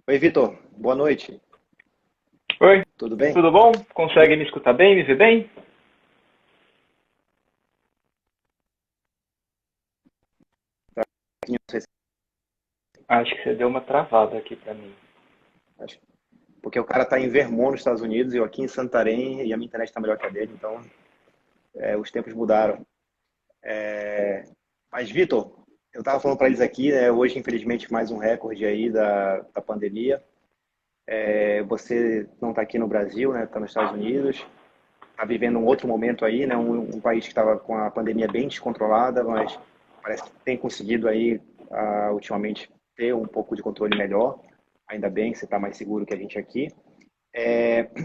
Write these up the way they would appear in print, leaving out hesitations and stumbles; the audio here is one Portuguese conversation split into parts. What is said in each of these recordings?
Oi, Vitor. Boa noite. Oi, Tudo bem? tudo bom? Consegue me escutar bem, me ver bem? Não sei Acho que você deu uma travada aqui pra mim. acho- Porque o cara está em Vermont, nos Estados Unidos, e eu aqui em Santarém, e a minha internet está melhor que a dele, então os tempos mudaram. Mas, Vitor, eu estava falando para eles aqui, né, hoje, infelizmente, mais um recorde aí da pandemia. Você não está aqui no Brasil, né? Está nos Estados Unidos, está vivendo um outro momento aí, né? Um país que estava com a pandemia bem descontrolada, mas parece que tem conseguido aí, ultimamente, ter um pouco de controle melhor. Ainda bem que você está mais seguro que a gente aqui.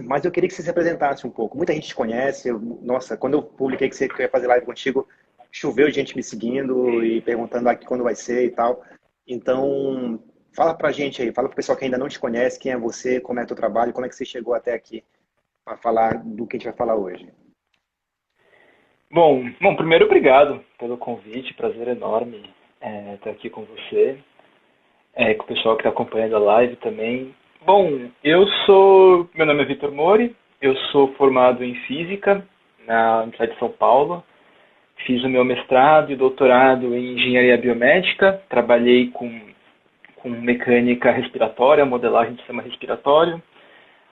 Mas eu queria que você se apresentasse um pouco. Muita gente te conhece. Nossa, quando eu publiquei que eu ia fazer live contigo, choveu gente me seguindo e perguntando aqui quando vai ser e tal. Então, fala pra gente aí, fala pro pessoal que ainda não te conhece, quem é você, como é teu trabalho, como é que você chegou até aqui para falar do que a gente vai falar hoje. Bom, primeiro obrigado pelo convite, prazer enorme estar aqui com você, com o pessoal que está acompanhando a live também. Bom, meu nome é Vitor Mori, eu sou formado em Física na Universidade de São Paulo, fiz o meu mestrado e doutorado em Engenharia Biomédica, trabalhei com mecânica respiratória, modelagem do sistema respiratório.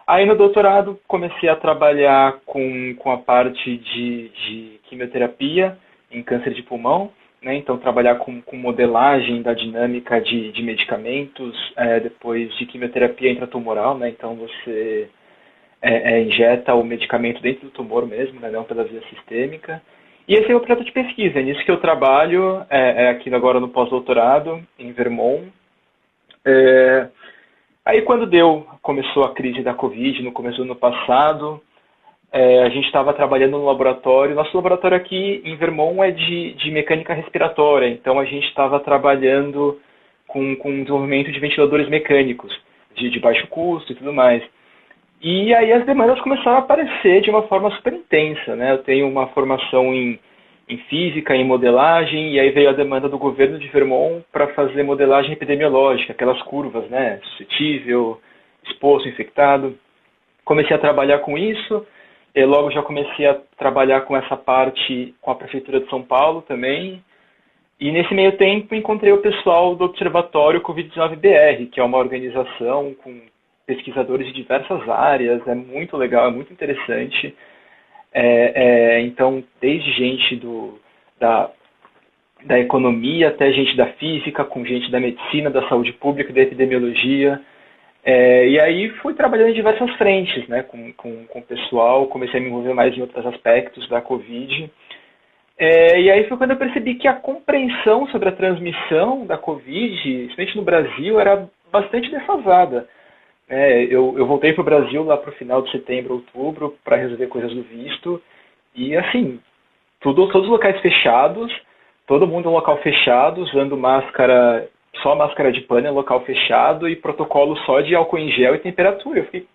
Aí no doutorado comecei a trabalhar com a parte de quimioterapia em câncer de pulmão, né? Então trabalhar com modelagem da dinâmica de medicamentos, depois de quimioterapia intratumoral, né? Então você injeta o medicamento dentro do tumor mesmo, né? Não pela via sistêmica. E esse é o projeto de pesquisa, é nisso que eu trabalho, aqui agora no pós-doutorado, em Vermont. É, Aí quando começou a crise da Covid, no começo do ano passado, a gente estava trabalhando no laboratório. Nosso laboratório aqui em Vermont é de mecânica respiratória, então a gente estava trabalhando com desenvolvimento de ventiladores mecânicos, de baixo custo e tudo mais. E aí as demandas começaram a aparecer de uma forma super intensa, né? Eu tenho uma formação em física, em modelagem, e aí veio a demanda do governo de Vermont para fazer modelagem epidemiológica, aquelas curvas, né? Suscetível, exposto, infectado. Comecei a trabalhar com isso, e logo já comecei a trabalhar com essa parte com a Prefeitura de São Paulo também. E nesse meio tempo encontrei o pessoal do Observatório Covid-19 BR, que é uma organização com pesquisadores de diversas áreas, é muito legal, é muito interessante. Então, desde gente da, da economia até gente da física, com gente da medicina, da saúde pública e da epidemiologia. E aí fui trabalhando em diversas frentes, né, com o pessoal, comecei a me envolver mais em outros aspectos da Covid. E aí foi quando eu percebi que a compreensão sobre a transmissão da Covid, principalmente no Brasil, era bastante defasada. Eu voltei para o Brasil lá para o final de setembro, outubro, para resolver coisas do visto. E assim, todos os locais fechados, todo mundo em um local fechado, usando máscara, só máscara de pano em local fechado e protocolo só de álcool em gel e temperatura. Eu fiquei,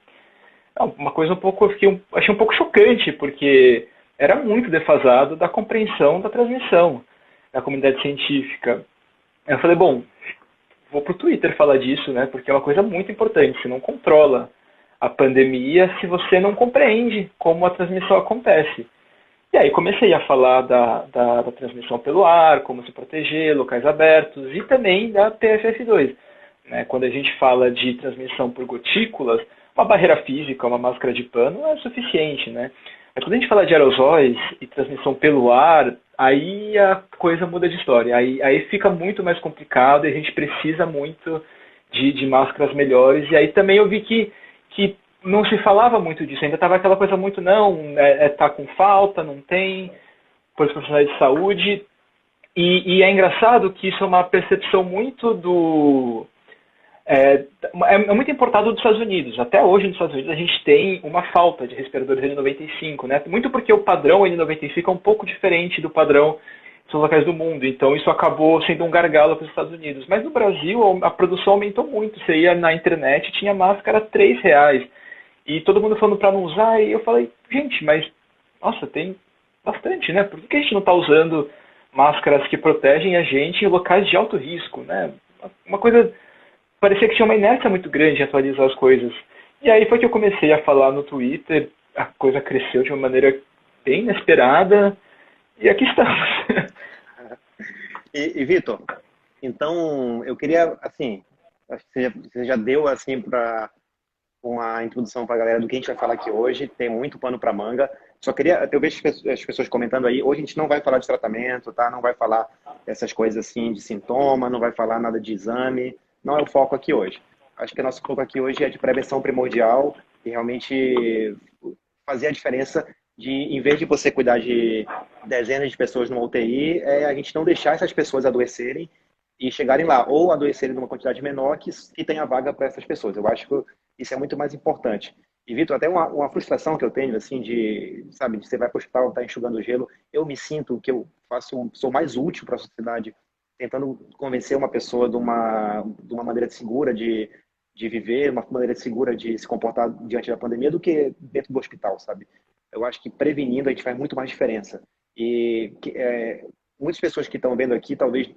uma coisa um pouco, achei um pouco chocante, porque era muito defasado da compreensão da transmissão na comunidade científica. Eu falei, bom, vou pro Twitter falar disso, né? Porque é uma coisa muito importante. Você não controla a pandemia se você não compreende como a transmissão acontece. E aí comecei a falar da transmissão pelo ar, como se proteger, locais abertos e também da PFF2. Né? Quando a gente fala de transmissão por gotículas, uma barreira física, uma máscara de pano é suficiente. Né? Mas quando a gente fala de aerosóis e transmissão pelo ar, aí a coisa muda de história. Aí fica muito mais complicado e a gente precisa muito de máscaras melhores. E aí também eu vi que não se falava muito disso, ainda estava aquela coisa muito, não, tá com falta, não tem, por os profissionais de saúde. E é engraçado que isso é uma percepção muito é muito importado dos Estados Unidos. Até hoje, nos Estados Unidos, a gente tem uma falta de respiradores N95, né? Muito porque o padrão N95 é um pouco diferente do padrão dos locais do mundo. Então, isso acabou sendo um gargalo para os Estados Unidos. Mas no Brasil, a produção aumentou muito. Você ia na internet, tinha máscara R$ 3. E todo mundo falando para não usar. E eu falei, gente, mas, nossa, tem bastante, né? Por que a gente não está usando máscaras que protegem a gente em locais de alto risco, né? Uma coisa parecia que tinha uma inércia muito grande em atualizar as coisas. E aí foi que eu comecei a falar no Twitter, a coisa cresceu de uma maneira bem inesperada, e aqui estamos. E Vitor, então eu queria, assim, acho que você já deu, assim, para uma introdução para a galera do que a gente vai falar aqui hoje. Tem muito pano para manga. Só queria, eu vejo as pessoas comentando aí, hoje a gente não vai falar de tratamento, tá? Não vai falar essas coisas assim de sintoma, não vai falar nada de exame. Não é o foco aqui hoje. Acho que o nosso foco aqui hoje é de prevenção primordial e realmente fazer a diferença de, em vez de você cuidar de dezenas de pessoas numa UTI, é a gente não deixar essas pessoas adoecerem e chegarem lá, ou adoecerem numa quantidade menor que tenha vaga para essas pessoas. Eu acho que isso é muito mais importante. E, Vitor, até uma frustração que eu tenho, assim, de, sabe, de você vai para o hospital, tá enxugando gelo, eu me sinto que eu sou mais útil para a sociedade, tentando convencer uma pessoa de uma maneira segura de viver, uma maneira segura de se comportar diante da pandemia, do que dentro do hospital, sabe? Eu acho que prevenindo a gente faz muito mais diferença. E muitas pessoas que estão vendo aqui, talvez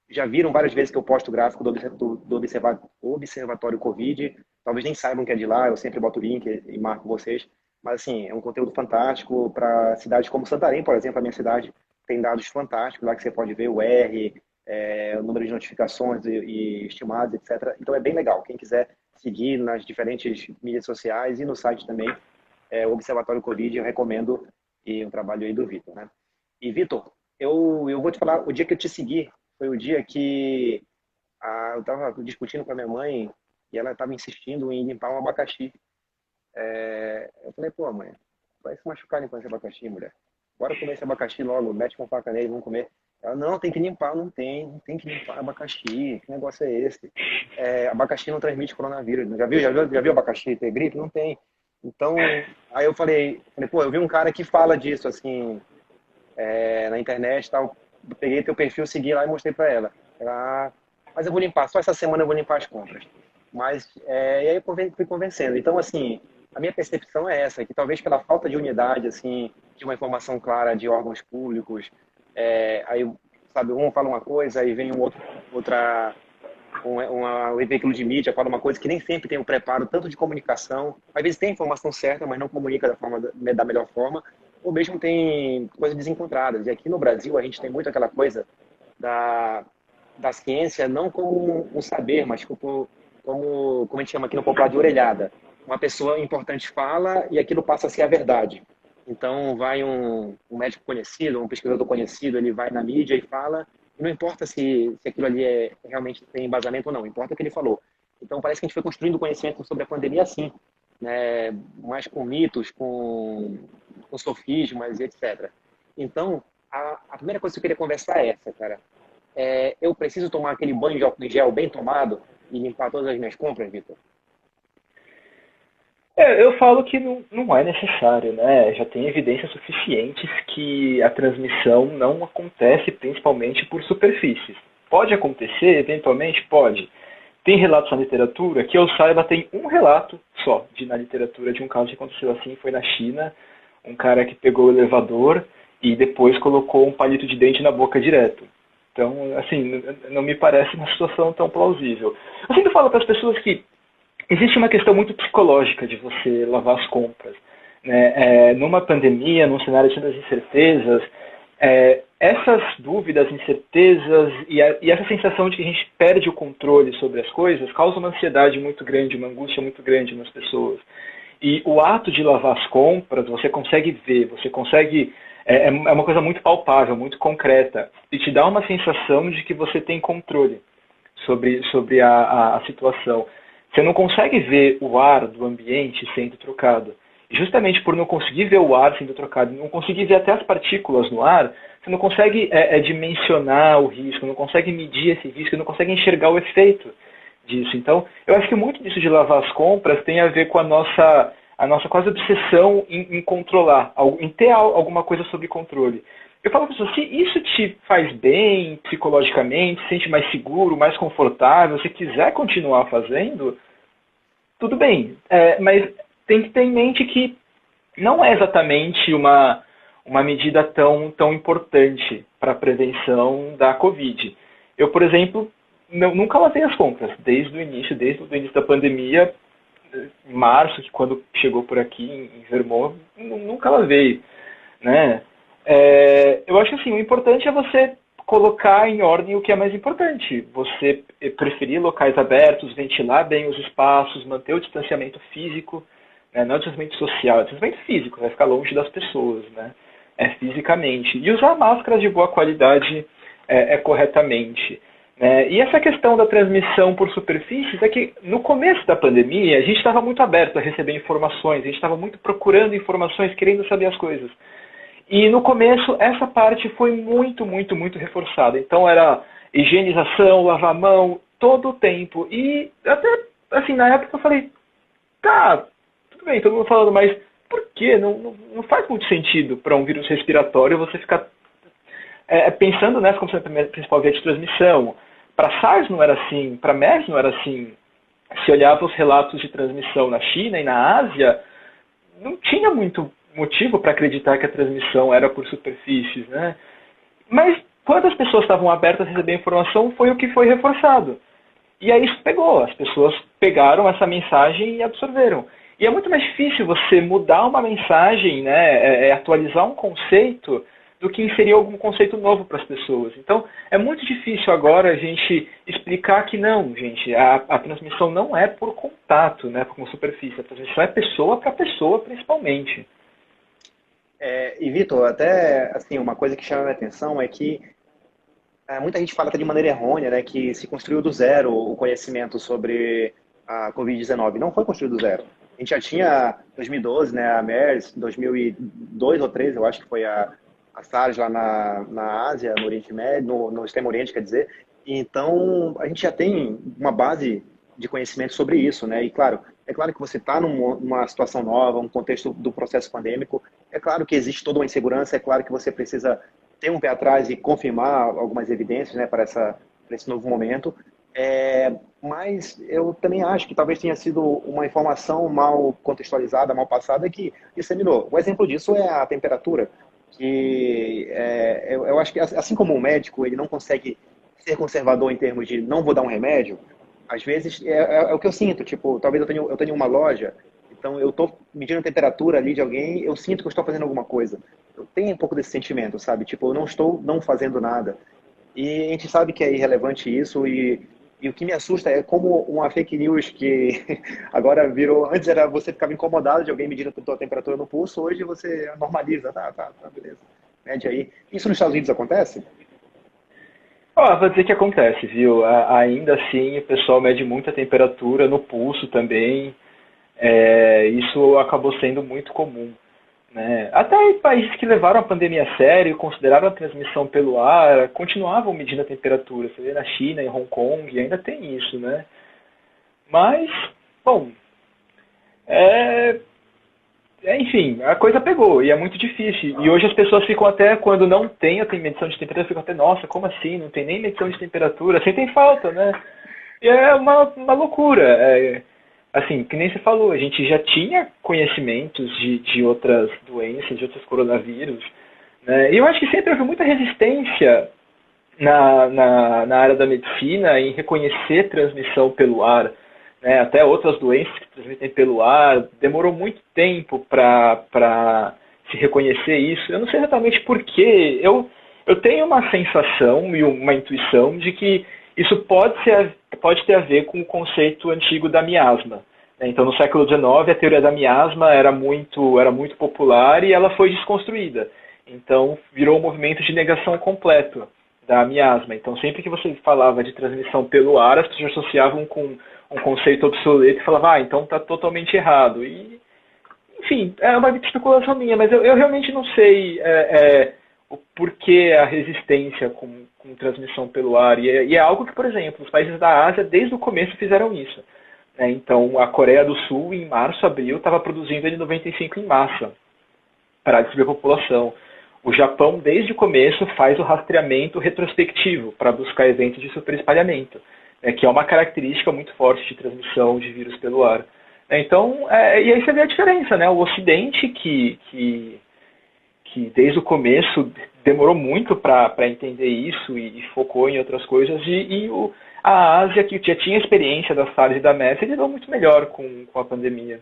já viram várias vezes que eu posto o gráfico do Observatório Covid, talvez nem saibam que é de lá, eu sempre boto o link e marco vocês, mas assim, é um conteúdo fantástico para cidades como Santarém, por exemplo, a minha cidade tem dados fantásticos lá que você pode ver o R, o número de notificações e estimados, etc. Então é bem legal, quem quiser seguir nas diferentes mídias sociais e no site também, o Observatório Covid, eu recomendo, e o trabalho aí do Vitor, né? E Vitor, eu vou te falar, o dia que eu te segui foi o dia que eu estava discutindo com a minha mãe e ela estava insistindo em limpar um abacaxi. Eu falei, pô, mãe, vai se machucar limpando esse abacaxi, mulher. Bora comer esse abacaxi logo, mete uma faca nele, vamos comer. Ela, não, tem que limpar, não tem que limpar abacaxi, que negócio é esse? Abacaxi não transmite coronavírus. Já viu abacaxi ter gripe? Não tem. Então, aí eu falei, pô, eu vi um cara que fala disso, assim, na internet e tal. Peguei teu perfil, segui lá e mostrei para ela. Mas eu vou limpar, só essa semana eu vou limpar as compras. Mas, e aí eu fui convencendo. Então, assim, a minha percepção é essa, que talvez pela falta de unidade, assim, de uma informação clara de órgãos públicos, aí, sabe, um fala uma coisa, aí vem um veículo de mídia fala uma coisa que nem sempre tem o preparo tanto de comunicação, às vezes tem a informação certa, mas não comunica da melhor forma, ou mesmo tem coisas desencontradas. E aqui no Brasil a gente tem muito aquela coisa da ciência, não como um saber, mas como a gente chama aqui no popular de orelhada. Uma pessoa importante fala e aquilo passa a ser a verdade. Então vai um médico conhecido, um pesquisador conhecido, ele vai na mídia e fala, e não importa se aquilo ali realmente tem embasamento ou não, importa o que ele falou. Então parece que a gente foi construindo conhecimento sobre a pandemia assim, né? Mais com mitos, com sofismas e etc. Então, a primeira coisa que eu queria conversar é essa, cara. Eu preciso tomar aquele banho de álcool em gel bem tomado e limpar todas as minhas compras, Vitor? Eu falo que não é necessário, né? Já tem evidências suficientes que a transmissão não acontece principalmente por superfícies. Pode acontecer, eventualmente pode. Tem relatos na literatura, que eu saiba, tem um relato só na literatura de um caso que aconteceu assim, foi na China, um cara que pegou o elevador e depois colocou um palito de dente na boca direto. Então, assim, não me parece uma situação tão plausível. Eu sempre falo para as pessoas que existe uma questão muito psicológica de você lavar as compras, né? Numa pandemia, num cenário de tantas incertezas, essas dúvidas, incertezas e essa sensação de que a gente perde o controle sobre as coisas causa uma ansiedade muito grande, uma angústia muito grande nas pessoas. E o ato de lavar as compras, você consegue ver, você consegue... É uma coisa muito palpável, muito concreta, e te dá uma sensação de que você tem controle sobre a situação. Você não consegue ver o ar do ambiente sendo trocado. E justamente por não conseguir ver o ar sendo trocado, não conseguir ver até as partículas no ar, você não consegue dimensionar o risco, não consegue medir esse risco, não consegue enxergar o efeito disso. Então, eu acho que muito disso de lavar as compras tem a ver com a nossa quase obsessão em controlar, em ter alguma coisa sob controle. Eu falo para as pessoas, se isso te faz bem psicologicamente, se sente mais seguro, mais confortável, se quiser continuar fazendo, tudo bem. Mas tem que ter em mente que não é exatamente uma medida tão importante para a prevenção da Covid. Eu, por exemplo, nunca lavei as compras, desde o início da pandemia, em março, que quando chegou por aqui em Vermont, nunca lavei, né? Eu acho que assim, o importante é você colocar em ordem o que é mais importante. Você preferir locais abertos, ventilar bem os espaços, manter o distanciamento físico, né? Não é o distanciamento social, é o distanciamento físico, vai ficar longe das pessoas, né? Fisicamente. E usar máscaras de boa qualidade corretamente. Né? E essa questão da transmissão por superfícies é que no começo da pandemia a gente estava muito aberto a receber informações, a gente estava muito procurando informações, querendo saber as coisas. E no começo essa parte foi muito, muito, muito reforçada. Então era higienização, lavar a mão, todo o tempo. E até, assim, na época eu falei, tá, tudo bem, todo mundo falando, mas por quê? Não faz muito sentido para um vírus respiratório você ficar pensando nessa como sendo a principal via de transmissão. Para SARS não era assim, para MERS não era assim. Se olhava os relatos de transmissão na China e na Ásia, não tinha muito motivo para acreditar que a transmissão era por superfícies, né? Mas quando as pessoas estavam abertas a receber informação, foi o que foi reforçado. E aí isso pegou, as pessoas pegaram essa mensagem e absorveram. E é muito mais difícil você mudar uma mensagem, né, atualizar um conceito, do que inserir algum conceito novo para as pessoas. Então, é muito difícil agora a gente explicar que não, gente, a transmissão não é por contato, né, com superfície, a transmissão é pessoa para pessoa, principalmente. E, Vitor, até assim, uma coisa que chama a minha atenção é que muita gente fala até de maneira errônea, né, que se construiu do zero o conhecimento sobre a Covid-19. Não foi construído do zero. A gente já tinha 2012, né, a MERS, 2002 ou 2013, eu acho que foi a SARS lá na Ásia, no Oriente Médio, no Extremo Oriente, quer dizer. Então, a gente já tem uma base de conhecimento sobre isso, né? E, claro, é claro que você está numa situação nova, um contexto do processo pandêmico. É claro que existe toda uma insegurança, é claro que você precisa ter um pé atrás e confirmar algumas evidências, né, para esse novo momento. Mas eu também acho que talvez tenha sido uma informação mal contextualizada, mal passada, que disseminou. O exemplo disso é a temperatura, que eu acho que assim como o médico ele não consegue ser conservador em termos de não vou dar um remédio, às vezes é o que eu sinto, tipo, talvez eu tenha uma loja, então eu estou medindo a temperatura ali de alguém, eu sinto que eu estou fazendo alguma coisa. Eu tenho um pouco desse sentimento, sabe? Tipo, eu não estou não fazendo nada. E a gente sabe que é irrelevante isso e o que me assusta é como uma fake news que agora virou... Antes era você ficava incomodado de alguém medindo a tua temperatura no pulso, hoje você normaliza. Tá, beleza. Mede aí. Isso nos Estados Unidos acontece? Vou dizer que acontece, viu? Ainda assim, o pessoal mede muito a temperatura no pulso também. Isso acabou sendo muito comum. Né? Até em países que levaram a pandemia a sério, consideraram a transmissão pelo ar, continuavam medindo a temperatura. Você vê na China, em Hong Kong, ainda tem isso, né? Mas, bom, enfim, a coisa pegou e é muito difícil. E hoje as pessoas ficam até, quando não tem a medição de temperatura, ficam até, nossa, como assim? Não tem nem medição de temperatura? Sentem falta, né? E é uma loucura. Assim, que nem você falou, a gente já tinha conhecimentos de outras doenças, de outros coronavírus, né? E eu acho que sempre houve muita resistência na área da medicina em reconhecer transmissão pelo ar, né? Até outras doenças que transmitem pelo ar, demorou muito tempo para se reconhecer isso. Eu não sei exatamente porquê, eu tenho uma sensação e uma intuição de que isso pode ter a ver com o conceito antigo da miasma. Então, no século XIX, a teoria da miasma era muito popular e ela foi desconstruída. Então, virou um movimento de negação completo da miasma. Então, sempre que você falava de transmissão pelo ar, as pessoas associavam com um conceito obsoleto e falavam, então está totalmente errado. E, enfim, é uma especulação minha, mas eu realmente não sei o porquê a resistência com transmissão pelo ar. E é algo que, por exemplo, os países da Ásia, desde o começo, fizeram isso. Então, a Coreia do Sul, em março, abril, estava produzindo N95 em massa para distribuir a população. O Japão, desde o começo, faz o rastreamento retrospectivo para buscar eventos de superespalhamento, que é uma característica muito forte de transmissão de vírus pelo ar. Então, e aí você vê a diferença, né? O Ocidente, que que desde o começo demorou muito para entender isso e focou em outras coisas, a Ásia, que já tinha experiência da SARS e da MERS, lidou muito melhor com a pandemia.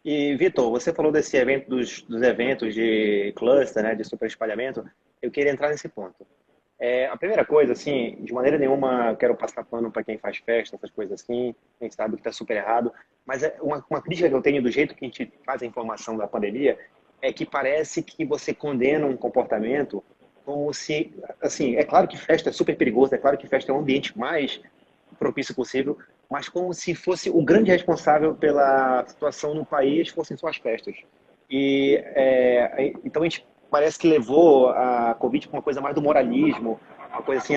E, Vitor, você falou desse evento, dos eventos de cluster, né, de superespalhamento. Eu queria entrar nesse ponto. A primeira coisa, assim, de maneira nenhuma quero passar pano para quem faz festa, essas coisas assim, a gente sabe que está super errado, mas uma crítica que eu tenho do jeito que a gente faz a informação da pandemia é que parece que você condena um comportamento como se, assim, é claro que festa é super perigoso, é claro que festa é um ambiente mais propício possível, mas como se fosse o grande responsável pela situação no país fossem suas festas. Então a gente parece que levou a Covid para uma coisa mais do moralismo, uma coisa assim,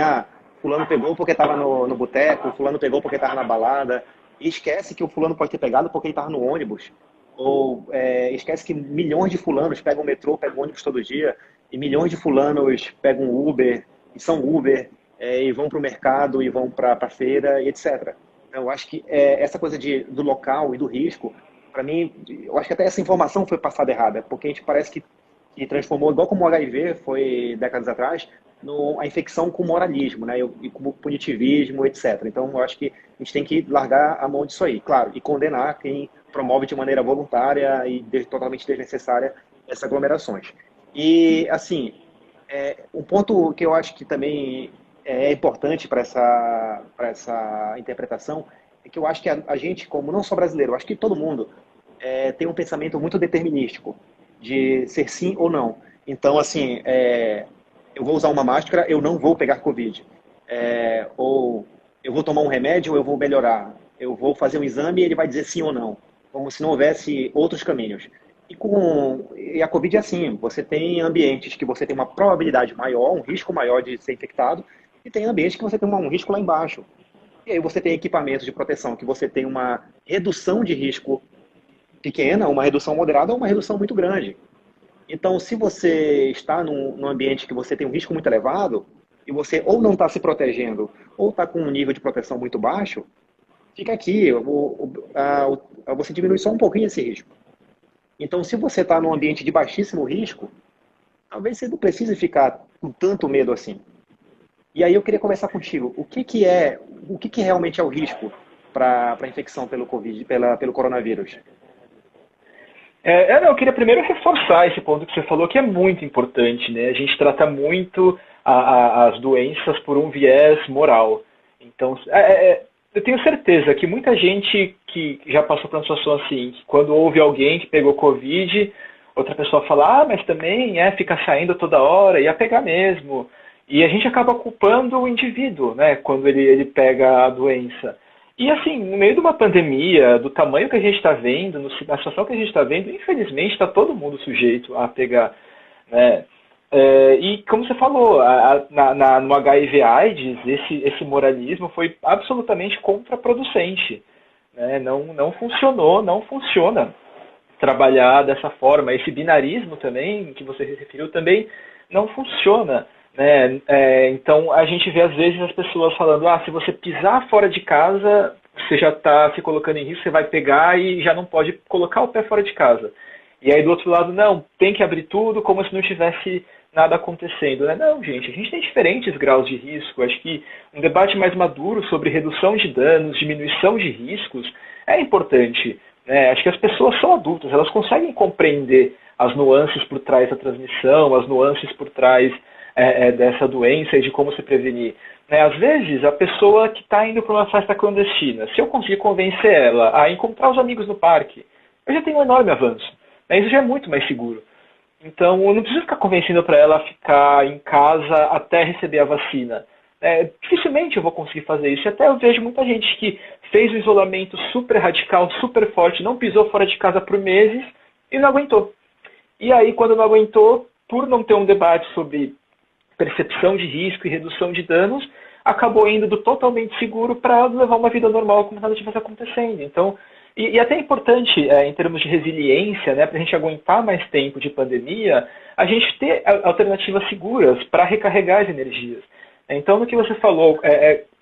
fulano pegou porque estava no boteco, fulano pegou porque estava na balada, e esquece que o fulano pode ter pegado porque ele estava no ônibus, ou esquece que milhões de fulanos pegam o metrô, pegam o ônibus todo dia, e milhões de fulanos pegam Uber, e são Uber, e vão para o mercado, e vão para a feira, e etc. Então, eu acho que essa coisa do local e do risco, para mim, eu acho que até essa informação foi passada errada, porque a gente parece que transformou, igual como o HIV foi décadas atrás, a infecção com moralismo, né, e com punitivismo, etc. Então, eu acho que a gente tem que largar a mão disso aí, claro, e condenar quem promove de maneira voluntária e totalmente desnecessária essas aglomerações. E, assim, um ponto que eu acho que também é importante para essa interpretação é que eu acho que a gente, como não só brasileiro, eu acho que todo mundo tem um pensamento muito determinístico de ser sim ou não. Então, assim, eu vou usar uma máscara, eu não vou pegar Covid. Ou eu vou tomar um remédio, eu vou melhorar. Eu vou fazer um exame e ele vai dizer sim ou não. Como se não houvesse outros caminhos. E a Covid é assim, você tem ambientes que você tem uma probabilidade maior, um risco maior de ser infectado, e tem ambientes que você tem um risco lá embaixo. E aí você tem equipamentos de proteção que você tem uma redução de risco pequena, uma redução moderada ou uma redução muito grande. Então, se você está num ambiente que você tem um risco muito elevado, e você ou não está se protegendo, ou está com um nível de proteção muito baixo, fica aqui, você diminui só um pouquinho esse risco. Então, se você está num ambiente de baixíssimo risco, talvez você não precise ficar com tanto medo assim. E aí eu queria conversar contigo. O que realmente é o risco para a infecção pelo Covid, pelo coronavírus? Não, eu queria primeiro reforçar esse ponto que você falou, que é muito importante, né? A gente trata muito as doenças por um viés moral. Então, eu tenho certeza que muita gente que já passou por uma situação assim, que quando houve alguém que pegou Covid, outra pessoa fala, mas também fica saindo toda hora, ia pegar mesmo. E a gente acaba culpando o indivíduo, né, quando ele pega a doença. E assim, no meio de uma pandemia, do tamanho que a gente está vendo, na situação que a gente está vendo, infelizmente está todo mundo sujeito a pegar, né? E como você falou, no HIV/AIDS, esse moralismo foi absolutamente contraproducente, né? Não funcionou, não funciona trabalhar dessa forma. Esse binarismo também, que você referiu, também não funciona. Né? Então a gente vê às vezes as pessoas falando, se você pisar fora de casa, você já está se colocando em risco, você vai pegar e já não pode colocar o pé fora de casa. E aí do outro lado, não, tem que abrir tudo como se não tivesse nada acontecendo. Né? Não, gente, a gente tem diferentes graus de risco. Acho que um debate mais maduro sobre redução de danos, diminuição de riscos é importante. Né? Acho que as pessoas são adultas, elas conseguem compreender as nuances por trás da transmissão, as nuances por trás dessa doença e de como se prevenir. Né? Às vezes, a pessoa que está indo para uma festa clandestina, se eu conseguir convencer ela a encontrar os amigos no parque, eu já tenho um enorme avanço. Né? Isso já é muito mais seguro. Então, eu não preciso ficar convencendo para ela ficar em casa até receber a vacina. Dificilmente eu vou conseguir fazer isso. E até eu vejo muita gente que fez o isolamento super radical, super forte, não pisou fora de casa por meses e não aguentou. E aí, quando não aguentou, por não ter um debate sobre percepção de risco e redução de danos, acabou indo do totalmente seguro para levar uma vida normal como nada estivesse acontecendo. Então, e até é importante, em termos de resiliência, né, para a gente aguentar mais tempo de pandemia, a gente ter alternativas seguras para recarregar as energias. Então, no que você falou,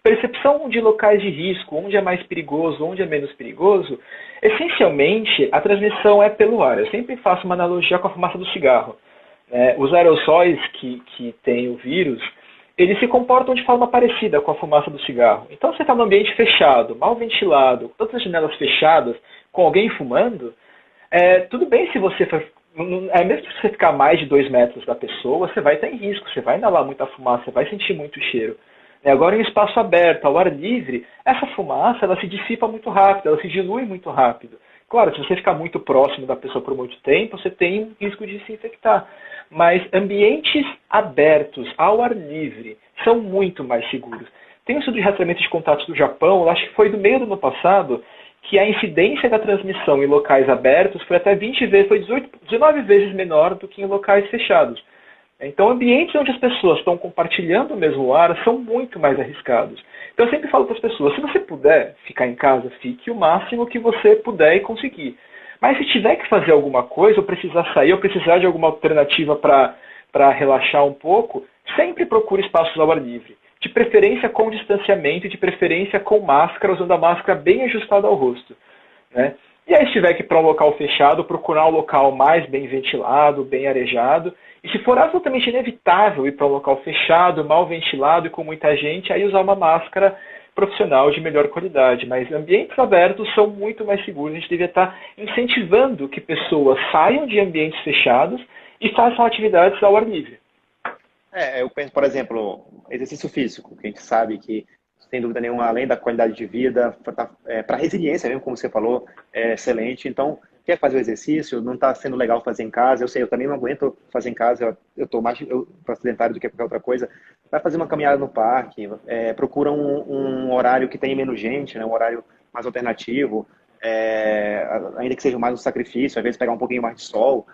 percepção de locais de risco, onde é mais perigoso, onde é menos perigoso, essencialmente a transmissão é pelo ar. Eu sempre faço uma analogia com a fumaça do cigarro. né? Os aerossóis que têm o vírus, eles se comportam de forma parecida com a fumaça do cigarro. Então, você está num ambiente fechado, mal ventilado, todas as janelas fechadas, com alguém fumando, tudo bem se você for, mesmo se você ficar mais de 2 metros da pessoa, você vai estar em risco, você vai inalar muita fumaça, você vai sentir muito cheiro. Agora, em espaço aberto, ao ar livre, essa fumaça ela se dissipa muito rápido, ela se dilui muito rápido. Claro, se você ficar muito próximo da pessoa por muito tempo, você tem um risco de se infectar. Mas ambientes abertos, ao ar livre, são muito mais seguros. Tem um estudo de rastreamento de contatos do Japão, acho que foi do meio do ano passado, que a incidência da transmissão em locais abertos foi até 20 vezes, foi 19 vezes menor do que em locais fechados. Então, ambientes onde as pessoas estão compartilhando o mesmo ar são muito mais arriscados. Então, eu sempre falo para as pessoas, se você puder ficar em casa, fique o máximo que você puder e conseguir. Mas se tiver que fazer alguma coisa, ou precisar sair, ou precisar de alguma alternativa para relaxar um pouco, sempre procure espaços ao ar livre. De preferência com distanciamento e de preferência com máscara, usando a máscara bem ajustada ao rosto, né? E aí, se tiver que ir para um local fechado, procurar um local mais bem ventilado, bem arejado. E se for absolutamente inevitável ir para um local fechado, mal ventilado e com muita gente, aí usar uma máscara profissional de melhor qualidade. Mas ambientes abertos são muito mais seguros. A gente devia estar incentivando que pessoas saiam de ambientes fechados e façam atividades ao ar livre. Eu penso, por exemplo, exercício físico, que a gente sabe que, sem dúvida nenhuma, além da qualidade de vida, para resiliência mesmo, como você falou, é excelente. Então, quer fazer o exercício, não está sendo legal fazer em casa, eu sei, eu também não aguento fazer em casa, eu estou mais para sedentário do que qualquer outra coisa. Vai fazer uma caminhada no parque, procura um horário que tenha menos gente, né, um horário mais alternativo, ainda que seja mais um sacrifício, às vezes pegar um pouquinho mais de sol,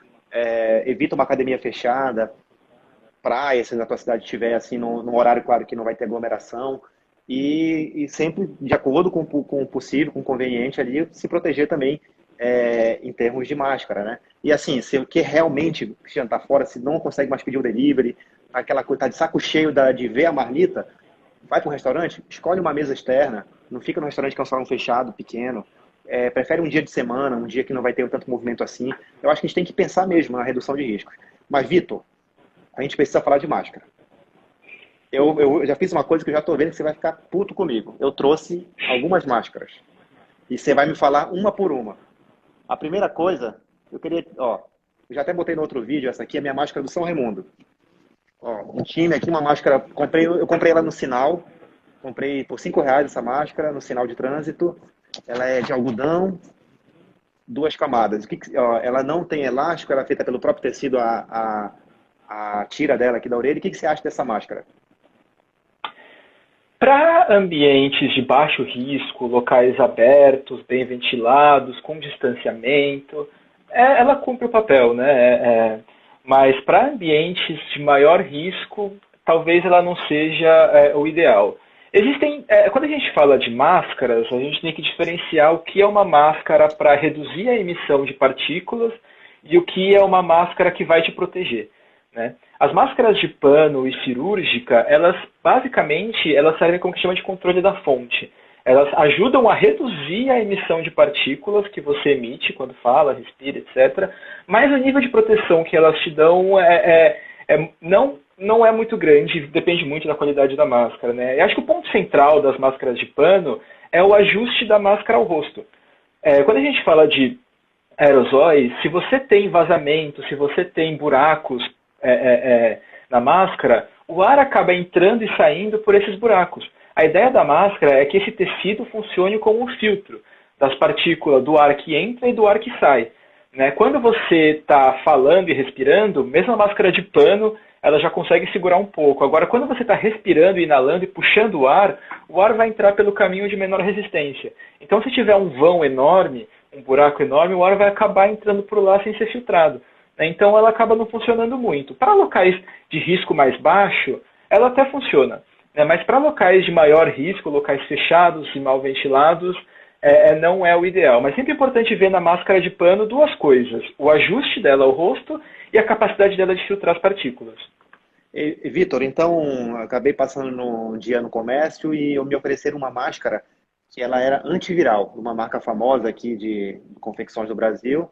evita uma academia fechada, praia, se na tua cidade estiver assim, num horário, claro, que não vai ter aglomeração, e sempre de acordo com o possível, com o conveniente ali, se proteger também em termos de máscara, né? E assim, se o que realmente jantar fora, se não consegue mais pedir o delivery, aquela coisa, tá de saco cheio de ver a marmita, vai para um restaurante, escolhe uma mesa externa, não fica no restaurante que é um salão fechado, pequeno, prefere um dia de semana, um dia que não vai ter tanto movimento assim. Eu acho que a gente tem que pensar mesmo na redução de riscos. Mas, Vitor, a gente precisa falar de máscara. Eu já fiz uma coisa que eu já estou vendo que você vai ficar puto comigo. Eu trouxe algumas máscaras. E você vai me falar uma por uma. A primeira coisa, eu queria... eu já até botei no outro vídeo, essa aqui é a minha máscara do São Raimundo. Um time aqui, uma máscara... Eu comprei ela no Sinal. Comprei por R$ 5 essa máscara, no sinal de trânsito. Ela é de algodão, 2 camadas. Ela não tem elástico, ela é feita pelo próprio tecido, a tira dela aqui da orelha. O que você acha dessa máscara? Para ambientes de baixo risco, locais abertos, bem ventilados, com distanciamento, ela cumpre o papel, né? Mas para ambientes de maior risco, talvez ela não seja o ideal. Quando a gente fala de máscaras, a gente tem que diferenciar o que é uma máscara para reduzir a emissão de partículas e o que é uma máscara que vai te proteger, né? As máscaras de pano e cirúrgica, elas basicamente servem como que chama de controle da fonte. Elas ajudam a reduzir a emissão de partículas que você emite quando fala, respira, etc. Mas o nível de proteção que elas te dão não é muito grande, depende muito da qualidade da máscara, né? Eu acho que o ponto central das máscaras de pano é o ajuste da máscara ao rosto. Quando a gente fala de aerosóis, se você tem vazamento, se você tem buracos na máscara, o ar acaba entrando e saindo por esses buracos. A ideia da máscara é que esse tecido funcione como um filtro das partículas do ar que entra e do ar que sai, né? Quando você está falando e respirando, mesmo a máscara de pano, ela já consegue segurar um pouco. Agora, quando você está respirando, inalando e puxando o ar vai entrar pelo caminho de menor resistência. Então, se tiver um vão enorme, um buraco enorme, o ar vai acabar entrando por lá sem ser filtrado. Então, ela acaba não funcionando muito. Para locais de risco mais baixo, ela até funciona, né? Mas para locais de maior risco, locais fechados e mal ventilados, não é o ideal. Mas sempre é importante ver na máscara de pano 2 coisas: o ajuste dela ao rosto e a capacidade dela de filtrar as partículas. Vitor, então, acabei passando um dia no comércio e me ofereceram uma máscara que ela era antiviral, uma marca famosa aqui de confecções do Brasil.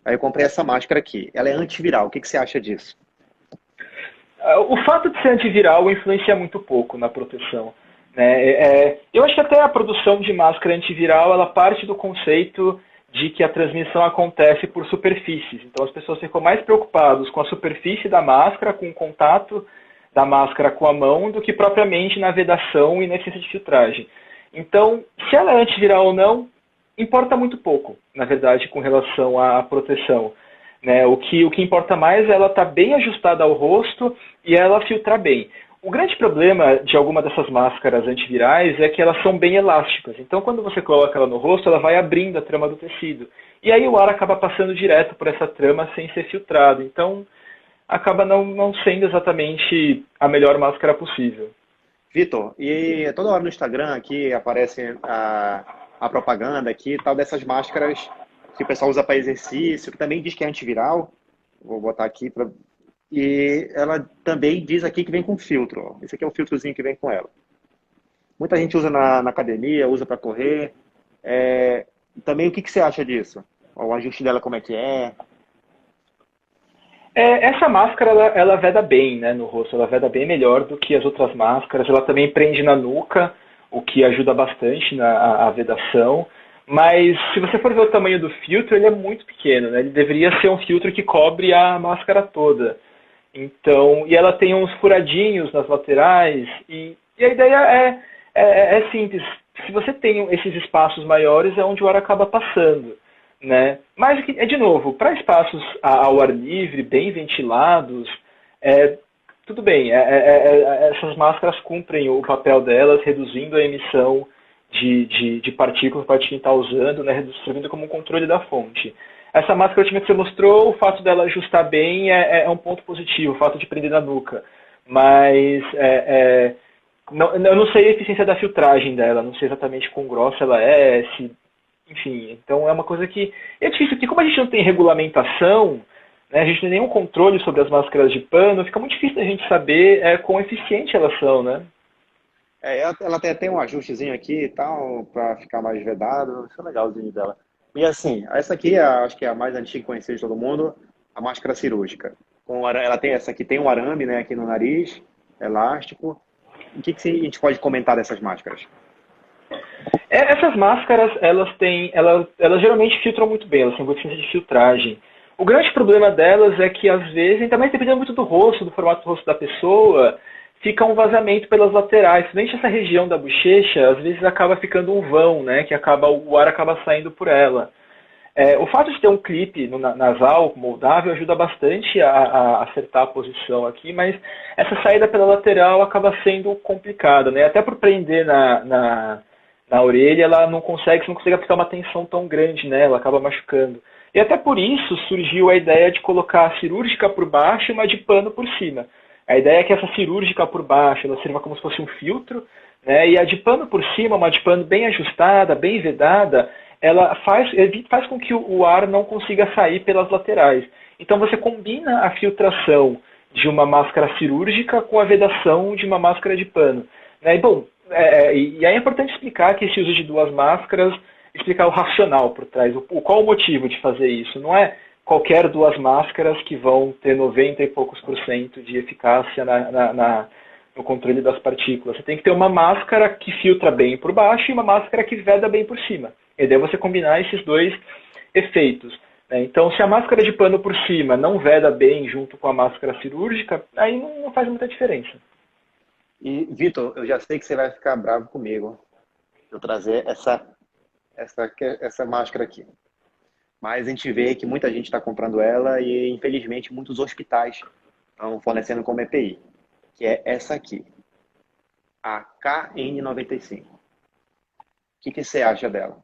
Aí eu comprei essa máscara aqui. Ela é antiviral. O que você acha disso? O fato de ser antiviral influencia muito pouco na proteção, né? Eu acho que até a produção de máscara antiviral, ela parte do conceito de que a transmissão acontece por superfícies. Então as pessoas ficam mais preocupadas com a superfície da máscara, com o contato da máscara com a mão, do que propriamente na vedação e na essência de filtragem. Então, se ela é antiviral ou não, importa muito pouco, na verdade, com relação à proteção. Né? O que importa mais é ela estar bem ajustada ao rosto e ela filtrar bem. O grande problema de alguma dessas máscaras antivirais é que elas são bem elásticas. Então, quando você coloca ela no rosto, ela vai abrindo a trama do tecido. E aí o ar acaba passando direto por essa trama sem ser filtrado. Então, acaba não sendo exatamente a melhor máscara possível. Vitor, e toda hora no Instagram aqui aparece a propaganda aqui, tal dessas máscaras que o pessoal usa para exercício, que também diz que é antiviral. Vou botar aqui para... E ela também diz aqui que vem com filtro. Ó. Esse aqui é o filtrozinho que vem com ela. Muita gente usa na academia, usa para correr. Também o que você acha disso? O ajuste dela como é que é? Essa máscara, ela veda bem, né, no rosto. Ela veda bem melhor do que as outras máscaras. Ela também prende na nuca, o que ajuda bastante na vedação. Mas se você for ver o tamanho do filtro, ele é muito pequeno, né? Ele deveria ser um filtro que cobre a máscara toda. Então, e ela tem uns furadinhos nas laterais, e a ideia é simples. Se você tem esses espaços maiores, é onde o ar acaba passando, né? Mas, de novo, para espaços ao ar livre, bem ventilados, tudo bem. Essas máscaras cumprem o papel delas, reduzindo a emissão de partículas para quem está usando, né, servindo como um controle da fonte. Essa máscara última que você mostrou, o fato dela ajustar bem é um ponto positivo, o fato de prender na nuca. Mas eu não sei a eficiência da filtragem dela, não sei exatamente quão grossa ela é, enfim. Então é uma coisa que é difícil, porque como a gente não tem regulamentação, né, a gente não tem nenhum controle sobre as máscaras de pano, fica muito difícil a gente saber quão eficiente elas são, né? Ela tem um ajustezinho aqui e tal, para ficar mais vedado. Isso é legalzinho dela. E assim, essa aqui acho que é a mais antiga conhecida de todo mundo, a máscara cirúrgica. Ela tem essa aqui, tem um arame, né, aqui no nariz, elástico. O que a gente pode comentar dessas máscaras? Essas máscaras, elas geralmente filtram muito bem, elas têm boa eficiência de filtragem. O grande problema delas é que, às vezes, também dependendo muito do rosto, do formato do rosto da pessoa, fica um vazamento pelas laterais. Principalmente essa região da bochecha, às vezes acaba ficando um vão, né? Que o ar acaba saindo por ela. O fato de ter um clipe nasal moldável ajuda bastante a acertar a posição aqui, mas essa saída pela lateral acaba sendo complicada, né? Até por prender na orelha, ela você não consegue aplicar uma tensão tão grande nela, acaba machucando. E até por isso surgiu a ideia de colocar a cirúrgica por baixo e uma de pano por cima. A ideia é que essa cirúrgica por baixo ela sirva como se fosse um filtro, né? E a de pano por cima, uma de pano bem ajustada, bem vedada, ela faz com que o ar não consiga sair pelas laterais. Então você combina a filtração de uma máscara cirúrgica com a vedação de uma máscara de pano. Né? E, bom, e aí é importante explicar que esse uso de duas máscaras, explicar o racional por trás, qual o motivo de fazer isso. Não é qualquer duas máscaras que vão ter 90 e poucos % de eficácia no controle das partículas. Você tem que ter uma máscara que filtra bem por baixo e uma máscara que veda bem por cima. E daí você combinar esses dois efeitos. Né? Então, se a máscara de pano por cima não veda bem junto com a máscara cirúrgica, aí não faz muita diferença. E, Vitor, eu já sei que você vai ficar bravo comigo eu trazer essa máscara aqui. Mas a gente vê que muita gente está comprando ela e, infelizmente, muitos hospitais estão fornecendo como EPI, que é essa aqui, a KN95. O que você acha dela?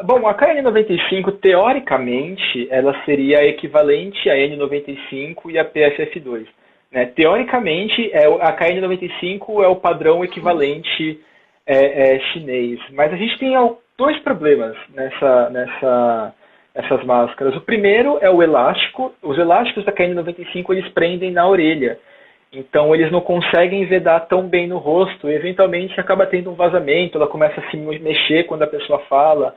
Bom, a KN95, teoricamente, ela seria equivalente à N95 e à PFF2. Né? Teoricamente, a KN95 é o padrão equivalente chinês. Mas a gente tem dois problemas nessas máscaras. O primeiro é o elástico. Os elásticos da KN95 eles prendem na orelha. Então eles não conseguem vedar tão bem no rosto. E eventualmente acaba tendo um vazamento, ela começa a se mexer quando a pessoa fala.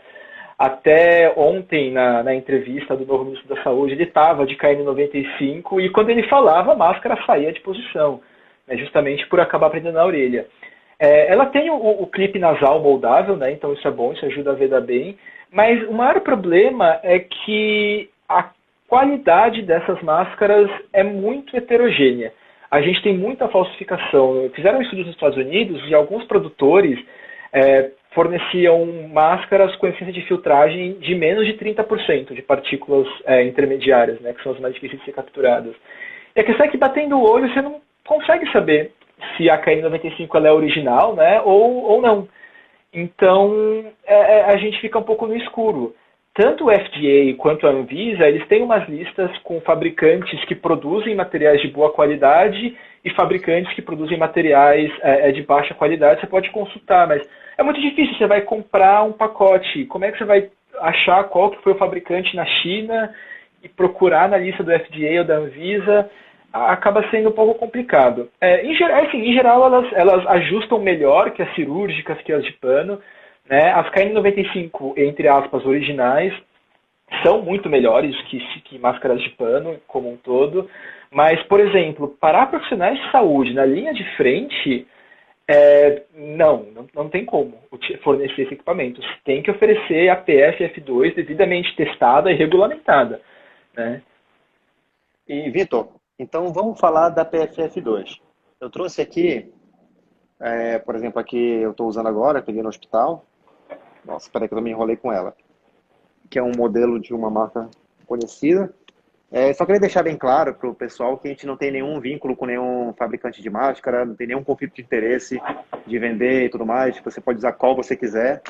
Até ontem, na entrevista do novo ministro da Saúde, ele estava de KN95 e quando ele falava, a máscara saía de posição, né, justamente por acabar prendendo na orelha. Ela tem o clipe nasal moldável, né, então isso é bom, isso ajuda a vedar bem, mas o maior problema é que a qualidade dessas máscaras é muito heterogênea. A gente tem muita falsificação. Fizeram estudos nos Estados Unidos e alguns produtores forneciam máscaras com eficiência de filtragem de menos de 30% de partículas intermediárias, né, que são as mais difíceis de ser capturadas. E a questão é que, batendo o olho, você não consegue saber se a KN95 ela é original, né, ou não. Então, a gente fica um pouco no escuro. Tanto o FDA quanto a Anvisa, eles têm umas listas com fabricantes que produzem materiais de boa qualidade e fabricantes que produzem materiais de baixa qualidade. Você pode consultar, mas é muito difícil. Você vai comprar um pacote. Como é que você vai achar qual que foi o fabricante na China e procurar na lista do FDA ou da Anvisa? Acaba sendo um pouco complicado. Em geral, elas ajustam melhor que as cirúrgicas, que as de pano. Né? As KN95, entre aspas, originais, são muito melhores que máscaras de pano como um todo. Mas, por exemplo, para profissionais de saúde na linha de frente, não tem como fornecer esse equipamento. Você tem que oferecer a PFF2 devidamente testada e regulamentada. Né? E, Vitor, então vamos falar da PFF2. Eu trouxe aqui, por exemplo, aqui eu estou usando agora, peguei no hospital. Nossa, peraí que eu me enrolei com ela. Que é um modelo de uma marca conhecida. Só queria deixar bem claro para o pessoal que a gente não tem nenhum vínculo com nenhum fabricante de máscara, não tem nenhum conflito de interesse de vender e tudo mais. Você pode usar qual você quiser.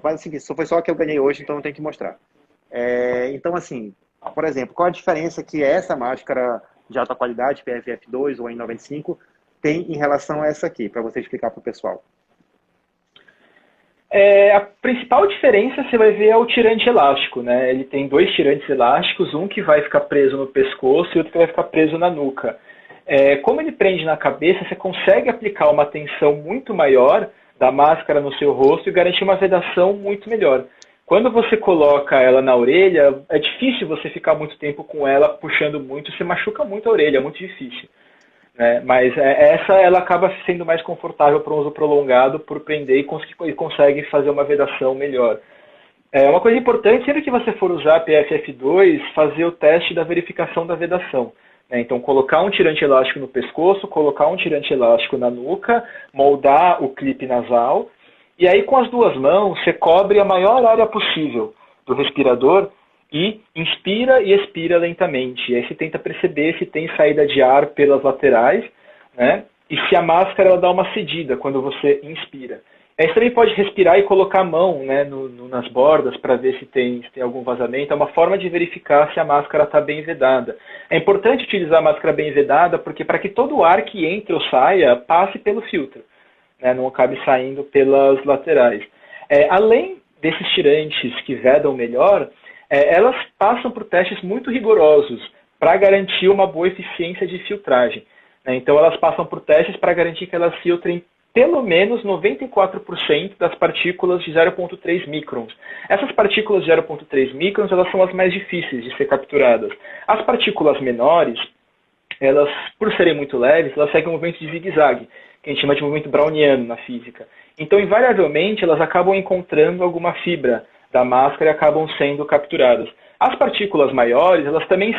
Mas assim, isso foi só que eu ganhei hoje, então eu tenho que mostrar. Então, assim, por exemplo, qual a diferença que essa máscara de alta qualidade, PFF2 ou N95, tem em relação a essa aqui, para você explicar para o pessoal? A principal diferença você vai ver é o tirante elástico, né? Ele tem dois tirantes elásticos, um que vai ficar preso no pescoço e outro que vai ficar preso na nuca. Como ele prende na cabeça, você consegue aplicar uma tensão muito maior da máscara no seu rosto e garantir uma vedação muito melhor. Quando você coloca ela na orelha, é difícil você ficar muito tempo com ela puxando muito, você machuca muito a orelha, é muito difícil. Mas essa ela acaba sendo mais confortável para um uso prolongado por prender e consegue fazer uma vedação melhor. Uma coisa importante, sempre que você for usar a PFF2, fazer o teste da verificação da vedação. Então, colocar um tirante elástico no pescoço, colocar um tirante elástico na nuca, moldar o clipe nasal, e aí com as duas mãos você cobre a maior área possível do respirador e inspira e expira lentamente. E aí você tenta perceber se tem saída de ar pelas laterais, né? E se a máscara ela dá uma cedida quando você inspira. Aí você também pode respirar e colocar a mão, né, nas bordas para ver se tem algum vazamento. É uma forma de verificar se a máscara está bem vedada. É importante utilizar a máscara bem vedada porque para que todo o ar que entre ou saia passe pelo filtro, né, não acabe saindo pelas laterais. Além desses tirantes que vedam melhor, elas passam por testes muito rigorosos para garantir uma boa eficiência de filtragem. Então, elas passam por testes para garantir que elas filtrem pelo menos 94% das partículas de 0,3 microns. Essas partículas de 0,3 microns elas são as mais difíceis de ser capturadas. As partículas menores, elas, por serem muito leves, elas seguem um movimento de zigue-zague, que a gente chama de movimento browniano na física. Então, invariavelmente, elas acabam encontrando alguma fibra da máscara e acabam sendo capturadas. As partículas maiores, elas também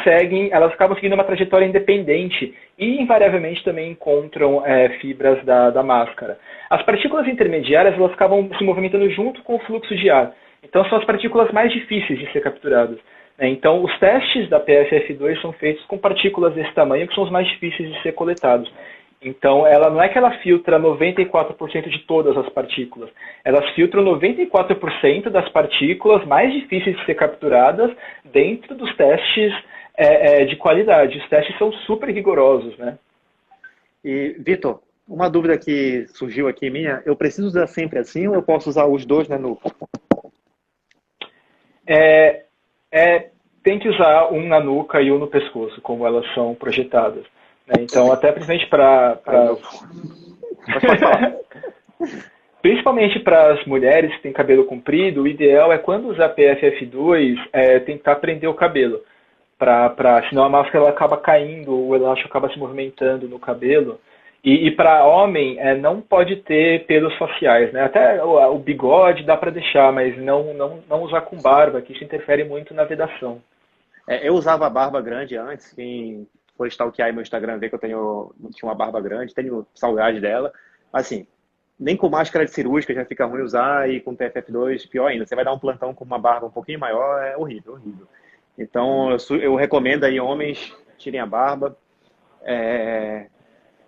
acabam seguindo uma trajetória independente e invariavelmente também encontram fibras da máscara. As partículas intermediárias, elas acabam se movimentando junto com o fluxo de ar. Então são as partículas mais difíceis de ser capturadas. Então os testes da PFF2 são feitos com partículas desse tamanho, que são os mais difíceis de ser coletados. Então, ela não é que ela filtra 94% de todas as partículas. Elas filtram 94% das partículas mais difíceis de ser capturadas dentro dos testes de qualidade. Os testes são super rigorosos, né? E, Vitor, uma dúvida que surgiu aqui minha, eu preciso usar sempre assim ou eu posso usar os dois na nuca? Tem que usar um na nuca e um no pescoço, como elas são projetadas. Então, até principalmente para Principalmente para as mulheres que têm cabelo comprido, o ideal é quando usar PFF2, tentar prender o cabelo. Senão a máscara ela acaba caindo, o elástico acaba se movimentando no cabelo. E para homem, não pode ter pelos faciais, né? Até o bigode dá para deixar, mas não usar com barba, que isso interfere muito na vedação. Eu usava barba grande antes, quem for stalkear aí meu Instagram vê que tinha uma barba grande, tenho saudade dela. Mas assim, nem com máscara de cirúrgica já fica ruim usar e com PFF2 pior ainda. Você vai dar um plantão com uma barba um pouquinho maior, é horrível, horrível. Então eu recomendo aí homens tirem a barba, é,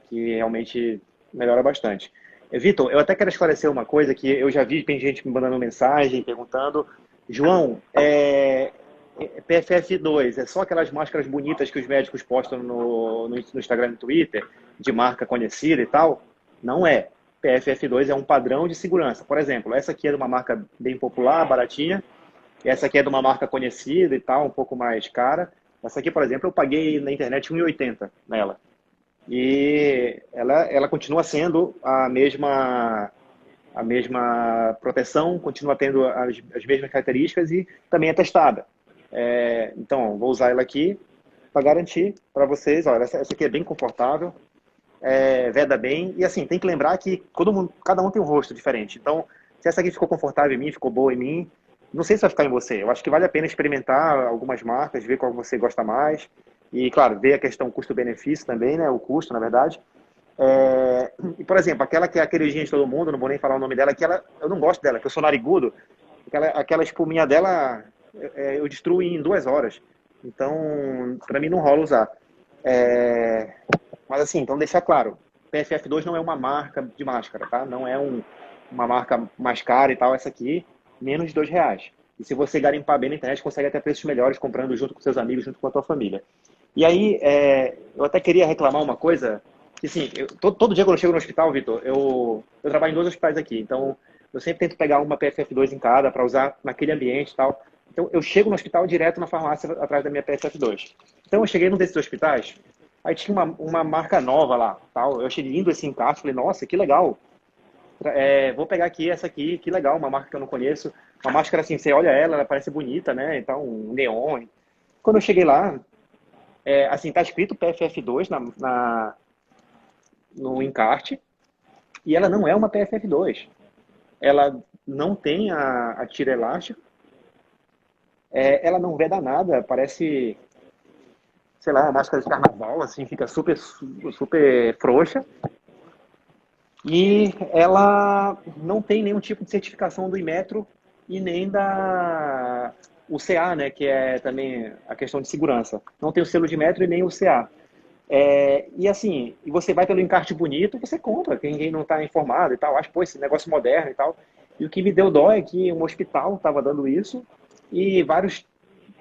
que realmente melhora bastante. Vitor, eu até quero esclarecer uma coisa que eu já vi, tem gente me mandando mensagem, perguntando, João, PFF2 é só aquelas máscaras bonitas que os médicos postam no Instagram e no Twitter, de marca conhecida e tal? Não é. PFF2 é um padrão de segurança. Por exemplo, essa aqui é de uma marca bem popular, baratinha. Essa aqui é de uma marca conhecida e tal, um pouco mais cara. Essa aqui, por exemplo, eu paguei na internet 1,80 nela. E ela continua sendo a mesma proteção, continua tendo as mesmas características e também é testada. Então, vou usar ela aqui para garantir para vocês. Olha, essa aqui é bem confortável, veda bem. E assim, tem que lembrar que cada um tem um rosto diferente. Então, se essa aqui ficou confortável em mim, ficou boa em mim, não sei se vai ficar em você. Eu acho que vale a pena experimentar algumas marcas, ver qual você gosta mais. E, claro, ver a questão custo-benefício também, né? O custo, na verdade. E, por exemplo, aquela que é a queridinha de todo mundo, não vou nem falar o nome dela, eu não gosto dela, que eu sou narigudo. Aquela espuminha dela, eu destruo em 2 horas. Então, para mim não rola usar. Mas assim, então deixar claro, PFF2 não é uma marca de máscara, tá? Não é uma marca mais cara e tal, essa aqui, menos de R$ 2. E se você garimpar bem na internet, consegue até preços melhores comprando junto com seus amigos, junto com a tua família. E aí, eu até queria reclamar uma coisa, que assim, todo dia quando eu chego no hospital, Vitor, eu trabalho em 2 hospitais aqui, então eu sempre tento pegar uma PFF2 em cada para usar naquele ambiente e tal. Então eu chego no hospital direto na farmácia atrás da minha PFF2. Então eu cheguei num desses hospitais, aí tinha uma marca nova lá, tal. Eu achei lindo esse encarte, falei, nossa, que legal. Vou pegar aqui essa aqui, que legal, uma marca que eu não conheço. Uma máscara assim, você olha ela parece bonita, né? Então, um neon. Quando eu cheguei lá, assim, tá escrito PFF2 no encarte, e ela não é uma PFF2. Ela não tem a tira elástica, ela não veda nada, parece, sei lá, uma máscara de carnaval, assim, fica super, super frouxa. E ela não tem nenhum tipo de certificação do Inmetro e nem da UCA, né, que é também a questão de segurança. Não tem o selo de Inmetro e nem o UCA. E assim, e você vai pelo encarte bonito, você compra, quem não está informado e tal, acha, pô, esse negócio moderno e tal. E o que me deu dó é que um hospital estava dando isso e vários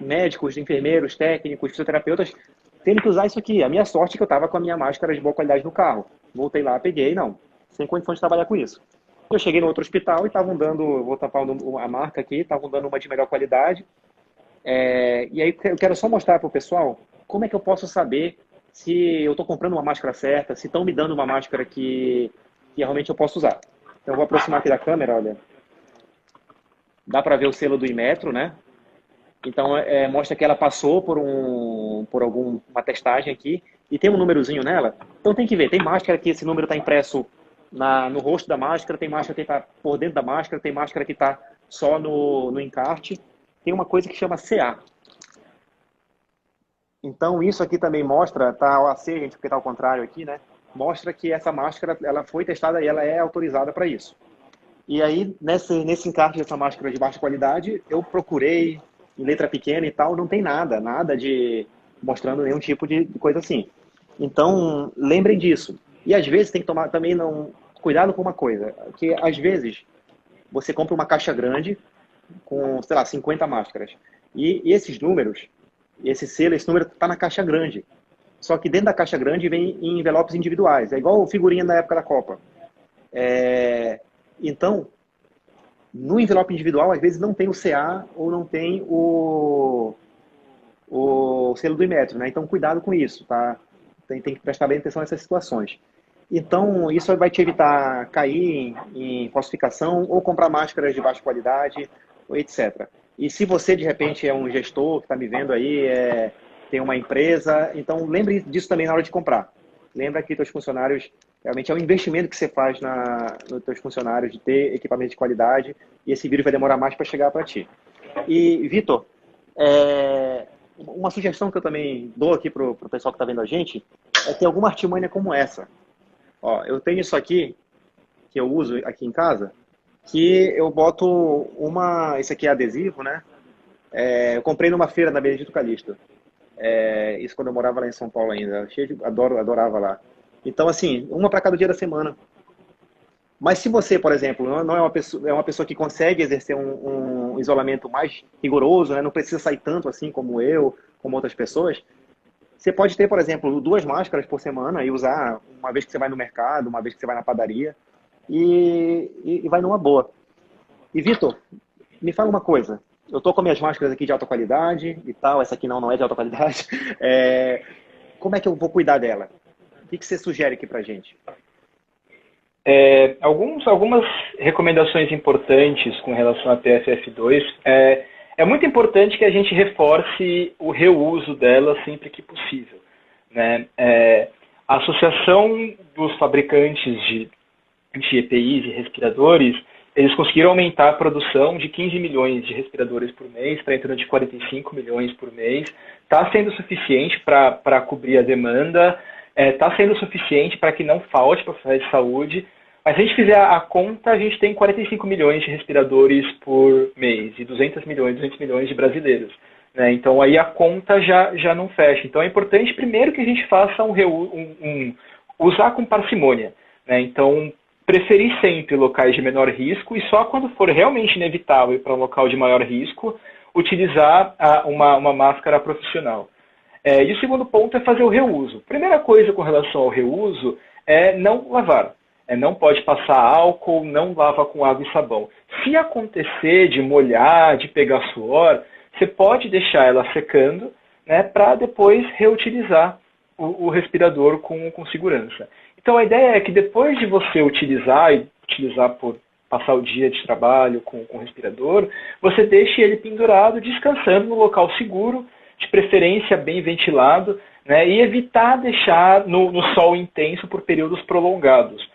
médicos, enfermeiros, técnicos, fisioterapeutas tendo que usar isso aqui. A minha sorte é que eu estava com a minha máscara de boa qualidade no carro. Voltei lá, peguei, não, sem condições de trabalhar com isso. Eu cheguei no outro hospital e estavam dando, vou tapar a marca aqui, estavam dando uma de melhor qualidade. E aí eu quero só mostrar para o pessoal como é que eu posso saber se eu estou comprando uma máscara certa, se estão me dando uma máscara que realmente eu posso usar. Então eu vou aproximar aqui da câmera, olha. Dá para ver o selo do Inmetro, né? Então mostra que ela passou por alguma testagem aqui e tem um númerozinho nela. Então tem que ver, tem máscara que esse número está impresso no rosto da máscara, tem máscara que está por dentro da máscara, tem máscara que está só no encarte. Tem uma coisa que chama CA. Então isso aqui também mostra, tá o AC, gente, porque está ao contrário aqui, né? Mostra que essa máscara ela foi testada e ela é autorizada para isso. E aí, nesse encarte dessa máscara de baixa qualidade, eu procurei em letra pequena e tal, não tem nada de mostrando nenhum tipo de coisa assim. Então, lembrem disso. E às vezes tem que tomar também cuidado com uma coisa, que às vezes você compra uma caixa grande com, sei lá, 50 máscaras. E esses números, esse número está na caixa grande. Só que dentro da caixa grande vem em envelopes individuais. É igual figurinha da época da Copa. Então, no envelope individual, às vezes não tem o CA ou não tem o selo do Inmetro, né? Então, cuidado com isso, tá? Tem que prestar bem atenção nessas situações. Então, isso vai te evitar cair em falsificação ou comprar máscaras de baixa qualidade, etc. E se você, de repente, é um gestor que está me vendo aí, tem uma empresa, então lembre disso também na hora de comprar. Lembra que teus funcionários, realmente é um investimento que você faz nos teus funcionários de ter equipamento de qualidade e esse vírus vai demorar mais para chegar para ti. E, Vitor, uma sugestão que eu também dou aqui para o pessoal que está vendo a gente é ter alguma artimanha como essa. Ó, eu tenho isso aqui, que eu uso aqui em casa, que eu boto isso aqui é adesivo, né? Eu comprei numa feira na Benedito Calixto. Isso quando eu morava lá em São Paulo ainda. Adorava lá. Então, assim, uma para cada dia da semana. Mas se você, por exemplo, não é uma pessoa que consegue exercer um isolamento mais rigoroso, né? Não precisa sair tanto assim como eu, como outras pessoas, você pode ter, por exemplo, 2 máscaras por semana e usar uma vez que você vai no mercado, uma vez que você vai na padaria e vai numa boa. E, Vitor, me fala uma coisa. Eu tô com minhas máscaras aqui de alta qualidade e tal, essa aqui não é de alta qualidade. Como é que eu vou cuidar dela? O que você sugere aqui pra gente? Algumas recomendações importantes com relação à PFF2. É muito importante que a gente reforce o reuso dela sempre que possível, né? A Associação dos Fabricantes de EPIs e respiradores, eles conseguiram aumentar a produção de 15 milhões de respiradores por mês para em torno de 45 milhões por mês. Está sendo suficiente para cobrir a demanda, está sendo suficiente para que não falte profissionais de saúde. Mas se a gente fizer a conta, a gente tem 45 milhões de respiradores por mês e 200 milhões de brasileiros, né? Então aí a conta já não fecha. Então é importante primeiro que a gente faça usar com parcimônia, né? Então preferir sempre locais de menor risco e só quando for realmente inevitável ir para um local de maior risco, utilizar uma máscara profissional. E o segundo ponto é fazer o reuso. Primeira coisa com relação ao reuso é não lavar. Não pode passar álcool, não lava com água e sabão. Se acontecer de molhar, de pegar suor, você pode deixar ela secando, né, para depois reutilizar o respirador com segurança. Então a ideia é que depois de você utilizar por passar o dia de trabalho com o respirador, você deixe ele pendurado, descansando no local seguro, de preferência bem ventilado, né, e evitar deixar no sol intenso por períodos prolongados.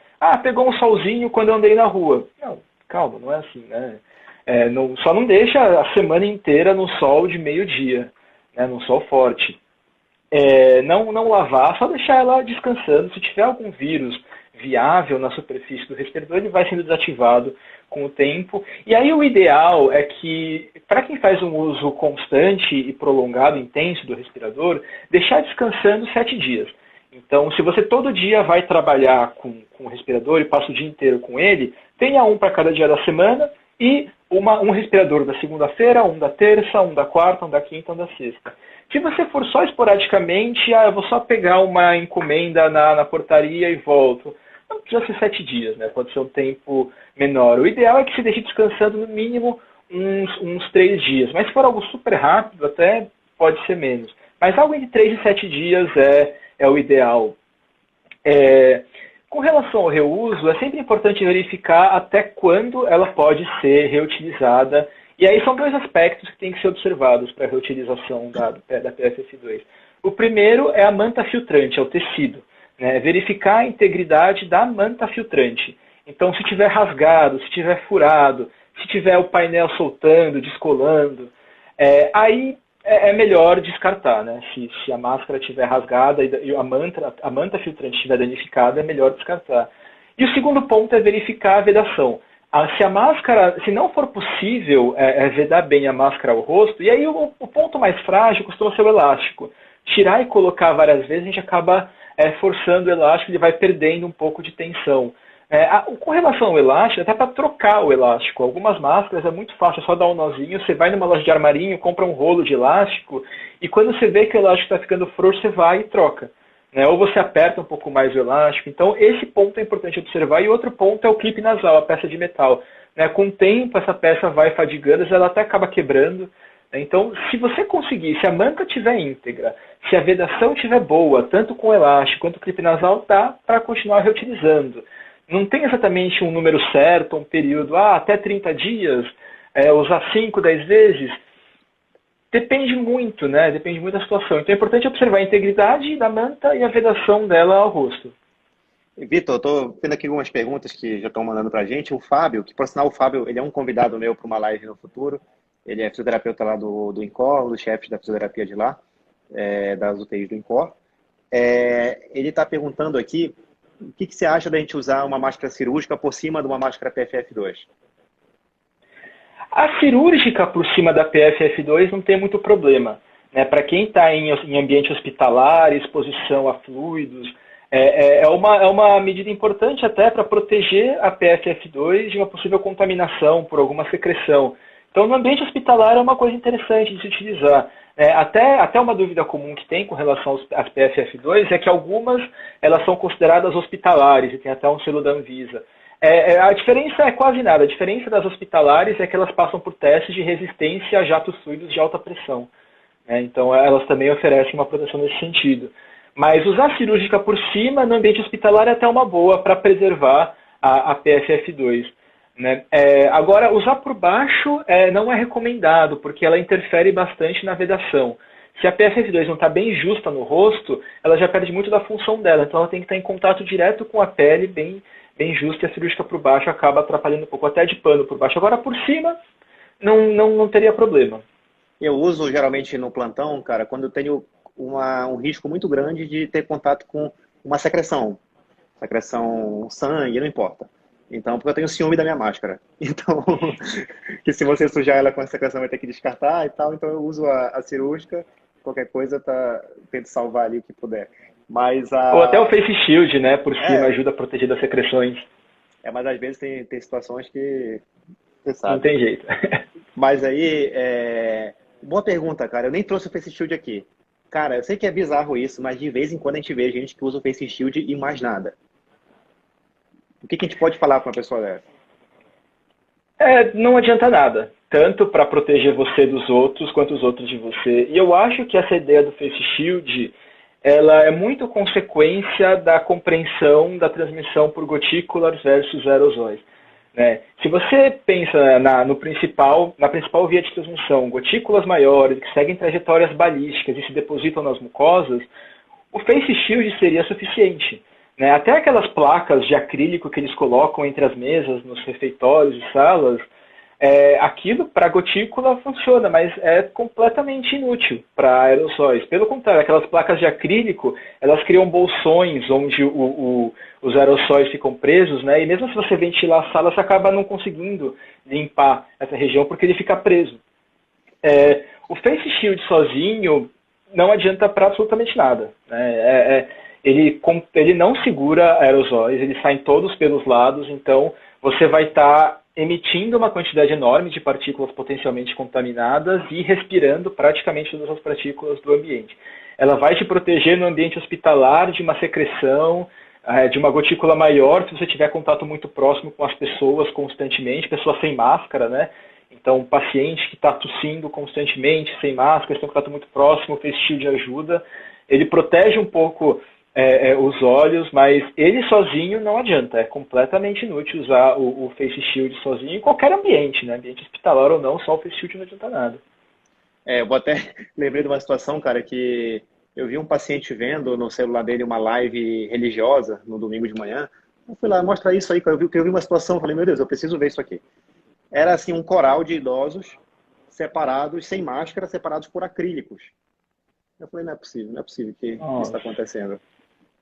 Pegou um solzinho quando eu andei na rua. Não, calma, não é assim, né? Só não deixa a semana inteira no sol de meio-dia, né, no sol forte. Não lavar, só deixar ela descansando. Se tiver algum vírus viável na superfície do respirador, ele vai sendo desativado com o tempo. E aí o ideal é que, para quem faz um uso constante e prolongado, intenso do respirador, deixar descansando 7 dias. Então, se você todo dia vai trabalhar com o respirador e passa o dia inteiro com ele, tenha um para cada dia da semana e um respirador da segunda-feira, um da terça, um da quarta, um da quinta, um da sexta. Se você for só esporadicamente, eu vou só pegar uma encomenda na portaria e volto. Não precisa ser 7 dias, né? Pode ser um tempo menor. O ideal é que se deixe descansando no mínimo uns 3 dias. Mas se for algo super rápido, até pode ser menos. Mas algo entre 3 e 7 dias é o ideal. Com relação ao reuso, é sempre importante verificar até quando ela pode ser reutilizada. E aí são 2 aspectos que têm que ser observados para a reutilização da PFF2. O primeiro é a manta filtrante, é o tecido, né? Verificar a integridade da manta filtrante. Então, se tiver rasgado, se tiver furado, se tiver o painel soltando, descolando, aí é melhor descartar, né? Se a máscara estiver rasgada e a manta filtrante estiver danificada, é melhor descartar. E o segundo ponto é verificar a vedação. Se não for possível vedar bem a máscara ao rosto, e aí o ponto mais frágil costuma ser o elástico. Tirar e colocar várias vezes, a gente acaba forçando o elástico, ele vai perdendo um pouco de tensão. Com relação ao elástico, até para trocar o elástico. Algumas máscaras é muito fácil, é só dar um nozinho, você vai numa loja de armarinho, compra um rolo de elástico, e quando você vê que o elástico está ficando frouxo, você vai e troca. Né? Ou você aperta um pouco mais o elástico. Então, esse ponto é importante observar. E outro ponto é o clipe nasal, a peça de metal. Né? Com o tempo, essa peça vai fadigando, ela até acaba quebrando. Então, se você conseguir, se a manta estiver íntegra, se a vedação estiver boa, tanto com elástico quanto clip-nasal, dá para continuar reutilizando. Não tem exatamente um número certo, um período, até 30 dias, usar 5, 10 vezes. Depende muito, né? Depende muito da situação. Então é importante observar a integridade da manta e a vedação dela ao rosto. Vitor, eu estou vendo aqui algumas perguntas que já estão mandando para a gente. O Fábio, que por sinal o Fábio, ele é um convidado meu para uma live no futuro. Ele é fisioterapeuta lá do INCOR, um dos chefes da fisioterapia de lá, das UTIs do INCOR. Ele está perguntando aqui, o que você acha da gente usar uma máscara cirúrgica por cima de uma máscara PFF2? A cirúrgica por cima da PFF2 não tem muito problema, né? Para quem está em ambiente hospitalar, exposição a fluidos, é uma medida importante até para proteger a PFF2 de uma possível contaminação por alguma secreção. Então, no ambiente hospitalar é uma coisa interessante de se utilizar. Até uma dúvida comum que tem com relação às PFF2 é que algumas elas são consideradas hospitalares e tem até um selo da Anvisa. A diferença é quase nada. A diferença das hospitalares é que elas passam por testes de resistência a jatos fluidos de alta pressão. Então, elas também oferecem uma proteção nesse sentido. Mas usar cirúrgica por cima no ambiente hospitalar é até uma boa para preservar a PFF2. Né? Agora, usar por baixo não é recomendado, porque ela interfere bastante na vedação. Se a PFF2 não está bem justa no rosto, ela já perde muito da função dela. Então, ela tem que estar em contato direto com a pele, bem justa, e a cirúrgica por baixo acaba atrapalhando um pouco, até de pano por baixo. Agora, por cima, não teria problema. Eu uso geralmente no plantão, cara, quando eu tenho um risco muito grande de ter contato com uma secreção, sangue, não importa. Então, porque eu tenho ciúme da minha máscara. Então, que se você sujar ela com a secreção vai ter que descartar e tal, então eu uso a cirúrgica, qualquer coisa, tento salvar ali o que puder. Ou até o face shield, né, por cima, ajuda a proteger das secreções. Mas às vezes tem situações que você sabe. Não tem jeito. Mas aí, boa pergunta, cara. Eu nem trouxe o face shield aqui. Cara, eu sei que é bizarro isso, mas de vez em quando a gente vê gente que usa o face shield e mais nada. O que a gente pode falar para uma pessoa dessa? Não adianta nada. Tanto para proteger você dos outros, quanto os outros de você. E eu acho que essa ideia do face shield, ela é muito consequência da compreensão da transmissão por gotículas versus aerosóis. Né? Se você pensa na principal via de transmissão, gotículas maiores que seguem trajetórias balísticas e se depositam nas mucosas, o face shield seria suficiente. Né? Até aquelas placas de acrílico que eles colocam entre as mesas, nos refeitórios e salas, aquilo para gotícula funciona, mas é completamente inútil para aerossóis. Pelo contrário, aquelas placas de acrílico, elas criam bolsões onde os aerossóis ficam presos, né? E mesmo se você ventilar a sala, você acaba não conseguindo limpar essa região porque ele fica preso. O face shield sozinho não adianta para absolutamente nada. Né? Ele não segura aerossóis, eles saem todos pelos lados, então você vai estar emitindo uma quantidade enorme de partículas potencialmente contaminadas e respirando praticamente todas as partículas do ambiente. Ela vai te proteger no ambiente hospitalar de uma secreção, de uma gotícula maior, se você tiver contato muito próximo com as pessoas constantemente, pessoas sem máscara, né? Então, um paciente que está tossindo constantemente, sem máscara, tem um contato muito próximo, o face shield ajuda. Ele protege um pouco os olhos, mas ele sozinho não adianta. É completamente inútil usar o face shield sozinho em qualquer ambiente, né? Ambiente hospitalar ou não, só o face shield não adianta nada. Eu vou até lembrei de uma situação, cara, que eu vi um paciente vendo no celular dele uma live religiosa no domingo de manhã. Eu fui lá, mostra isso aí, cara. Eu vi uma situação, eu falei, meu Deus, eu preciso ver isso aqui. Era assim, um coral de idosos separados, sem máscara, separados por acrílicos. Eu falei, não é possível que isso está acontecendo.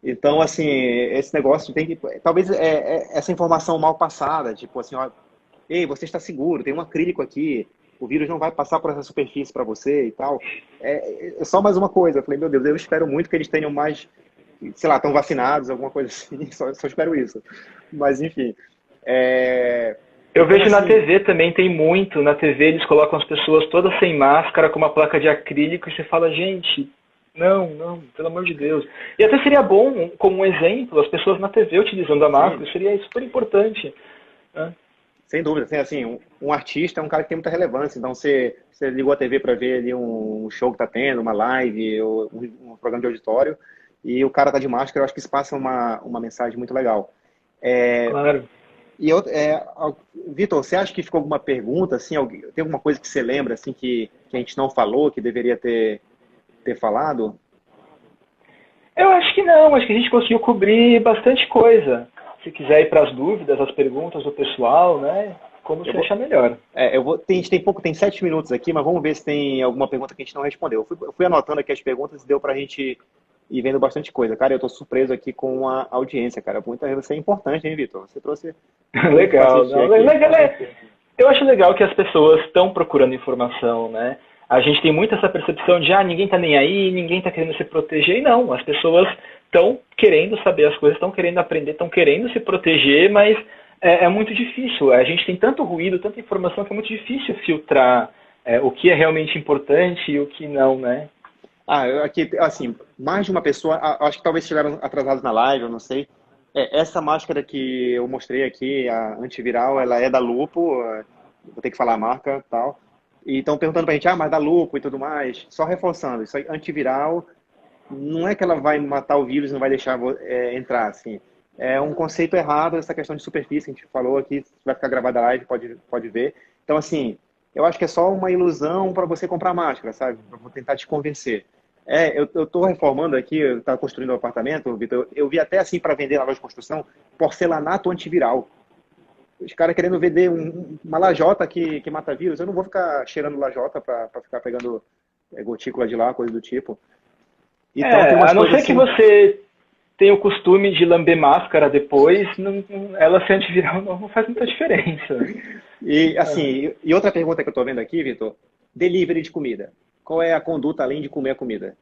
Então, assim, esse negócio tem que... Talvez essa informação mal passada, tipo assim, ó, ei, você está seguro, tem um acrílico aqui, o vírus não vai passar por essa superfície para você e tal. É só mais uma coisa. Eu falei, meu Deus, eu espero muito que eles tenham mais, sei lá, estão vacinados, alguma coisa assim, só espero isso. Mas, enfim. Eu vejo assim, na TV também, tem muito. Na TV eles colocam as pessoas todas sem máscara, com uma placa de acrílico, e você fala, gente... Não, pelo amor de Deus. E até seria bom, como um exemplo, as pessoas na TV utilizando a máscara, seria super importante. Né? Sem dúvida. Assim, um artista é um cara que tem muita relevância. Então, você ligou a TV para ver ali um show que está tendo, uma live, ou um programa de auditório, e o cara tá de máscara, eu acho que isso passa uma mensagem muito legal. É, Claro. e eu, Vitor, você acha que ficou alguma pergunta, assim, tem alguma coisa que você lembra, assim, que a gente não falou, que deveria ter falado? Eu acho que não, acho que a gente conseguiu cobrir bastante coisa. Se quiser ir para as dúvidas, as perguntas do pessoal, né? Como Eu você vou, achar melhor. a gente tem pouco, tem 7 minutos aqui, mas vamos ver se tem alguma pergunta que a gente não respondeu. Eu fui anotando aqui as perguntas e deu pra gente ir vendo bastante coisa. Cara, eu tô surpreso aqui com a audiência, cara. Você é importante, hein, Vitor? Você trouxe gente para Legal, assistir não, aqui. legal, eu acho legal que as pessoas estão procurando informação, né? A gente tem muito essa percepção de, ninguém tá nem aí, ninguém tá querendo se proteger, e não, as pessoas estão querendo saber as coisas, estão querendo aprender, estão querendo se proteger, mas é muito difícil. A gente tem tanto ruído, tanta informação que é muito difícil filtrar o que é realmente importante e o que não, né? Aqui, assim, mais de uma pessoa, acho que talvez estiveram atrasados na live, eu não sei. Essa máscara que eu mostrei aqui, a antiviral, ela é da Lupo, vou ter que falar a marca e tal. E estão perguntando pra gente, mas da Lupo e tudo mais. Só reforçando, isso aí, antiviral, não é que ela vai matar o vírus e não vai deixar entrar, assim. É um conceito errado, essa questão de superfície que a gente falou aqui, vai ficar gravada a live, pode ver. Então, assim, eu acho que é só uma ilusão para você comprar máscara, sabe? Vou tentar te convencer. Eu tô reformando aqui, eu tava construindo um apartamento, Vitor, eu vi até assim para vender na loja de construção, porcelanato antiviral. Os caras querendo vender uma lajota que mata vírus, eu não vou ficar cheirando lajota para ficar pegando gotícula de lá, coisa do tipo. Então tem A umas não coisas ser que assim. você tenha o costume de lamber máscara depois, ela ser antiviral não faz muita diferença. E assim, e outra pergunta que eu tô vendo aqui, Vitor, delivery de comida. Qual é a conduta além de comer a comida?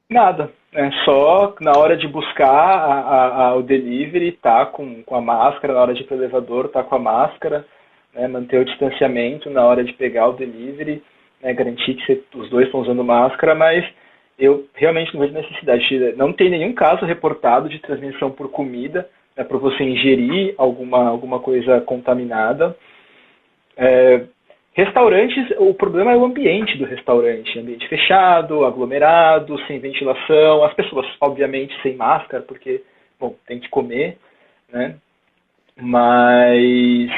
Nada. É só na hora de buscar o delivery, tá com a máscara, na hora de ir pro elevador, tá com a máscara, né, manter o distanciamento na hora de pegar o delivery, né, garantir que os dois estão usando máscara, mas eu realmente não vejo necessidade. Não tem nenhum caso reportado de transmissão por comida, né, por você ingerir alguma coisa contaminada. É, Restaurantes, o problema é o ambiente do restaurante. Ambiente fechado, aglomerado, sem ventilação, as pessoas, obviamente, sem máscara, porque, bom, tem que comer, né? Mas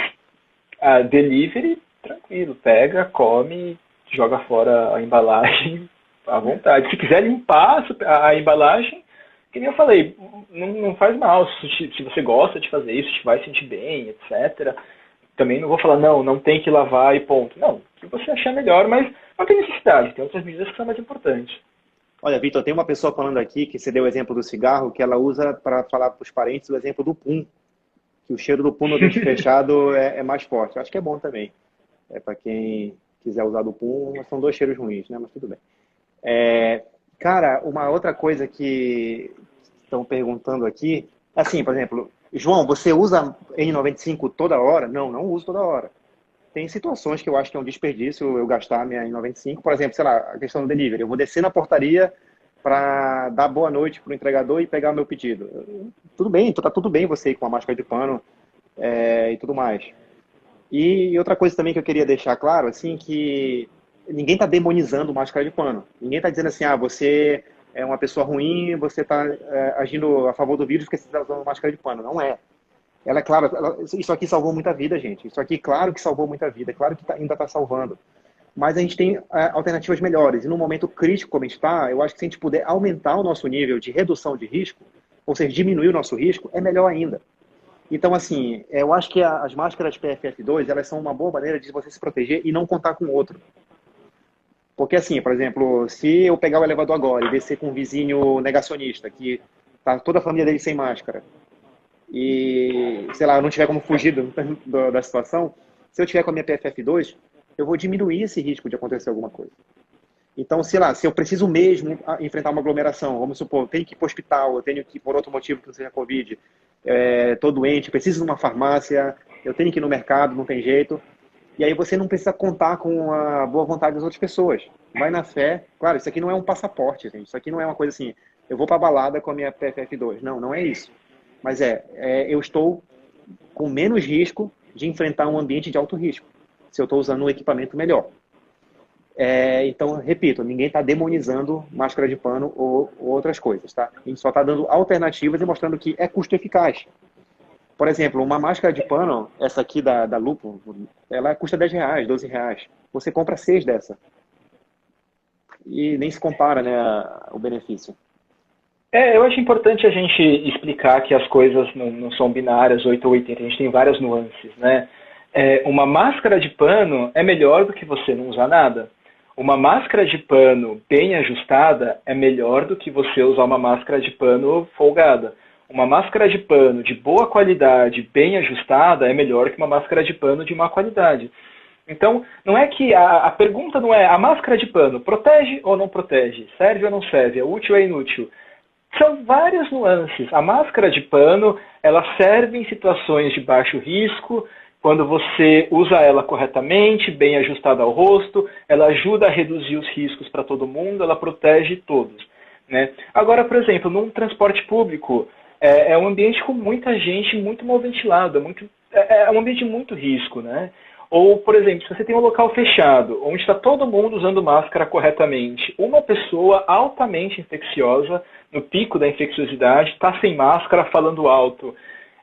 a delivery, tranquilo, pega, come, joga fora a embalagem à vontade. Se quiser limpar a embalagem, que nem eu falei, não faz mal. Se você gosta de fazer isso, se vai sentir bem, etc. Também não vou falar, não tem que lavar e ponto. Não, o que você achar melhor, mas não tem necessidade, tem outras medidas que são mais importantes. Olha, Vitor, tem uma pessoa falando aqui que você deu o exemplo do cigarro, que ela usa para falar para os parentes o exemplo do pum, que o cheiro do pum no dente fechado é mais forte. Acho que é bom também. Para quem quiser usar do pum, mas são dois cheiros ruins, né? Mas tudo bem. Cara, uma outra coisa que estão perguntando aqui, assim, por exemplo, João, você usa N95 toda hora? Não uso toda hora. Tem situações que eu acho que é um desperdício eu gastar minha N95, por exemplo, sei lá, a questão do delivery. Eu vou descer na portaria para dar boa noite para o entregador e pegar o meu pedido. Tudo bem, então tá tudo bem você ir com a máscara de pano e tudo mais. E outra coisa também que eu queria deixar claro, assim, que ninguém está demonizando máscara de pano. Ninguém está dizendo assim, você é uma pessoa ruim, você está agindo a favor do vírus porque você está usando máscara de pano. Não é. Ela é claro, isso aqui salvou muita vida, gente. Isso aqui, claro que salvou muita vida, claro que ainda está salvando. Mas a gente tem alternativas melhores. E num momento crítico como está, eu acho que se a gente puder aumentar o nosso nível de redução de risco, ou seja, diminuir o nosso risco, é melhor ainda. Então, assim, eu acho que as máscaras PFF2, elas são uma boa maneira de você se proteger e não contar com o outro. Porque, assim, por exemplo, se eu pegar o elevador agora e descer com um vizinho negacionista, que tá toda a família dele sem máscara, e, sei lá, eu não tiver como fugir da situação, se eu tiver com a minha PFF2, eu vou diminuir esse risco de acontecer alguma coisa. Então, sei lá, se eu preciso mesmo enfrentar uma aglomeração, vamos supor, eu tenho que ir para o hospital, eu tenho que ir por outro motivo que não seja Covid, estou doente, preciso de uma farmácia, eu tenho que ir no mercado, não tem jeito. E aí você não precisa contar com a boa vontade das outras pessoas. Vai na fé. Claro, isso aqui não é um passaporte, gente. Isso aqui não é uma coisa assim, eu vou para a balada com a minha PFF2. Não é isso. Mas eu estou com menos risco de enfrentar um ambiente de alto risco, se eu estou usando um equipamento melhor. Então, repito, ninguém está demonizando máscara de pano ou outras coisas, tá? A gente só está dando alternativas e mostrando que é custo eficaz. Por exemplo, uma máscara de pano, essa aqui da Lupo, ela custa R$10, R$12. Você compra 6 dessa. E nem se compara, né, o benefício. Eu acho importante a gente explicar que as coisas não são binárias, 8 ou 80, a gente tem várias nuances, né? Uma máscara de pano é melhor do que você não usar nada. Uma máscara de pano bem ajustada é melhor do que você usar uma máscara de pano folgada. Uma máscara de pano de boa qualidade, bem ajustada, é melhor que uma máscara de pano de má qualidade. Então, não é que a pergunta não é a máscara de pano protege ou não protege, serve ou não serve, é útil ou é inútil. São várias nuances. A máscara de pano, ela serve em situações de baixo risco, quando você usa ela corretamente, bem ajustada ao rosto, ela ajuda a reduzir os riscos para todo mundo, ela protege todos, né? Agora, por exemplo, num transporte público, é um ambiente com muita gente, muito mal ventilado, é um ambiente de muito risco, né? Ou, por exemplo, se você tem um local fechado, onde está todo mundo usando máscara corretamente, uma pessoa altamente infecciosa, no pico da infecciosidade, está sem máscara, falando alto,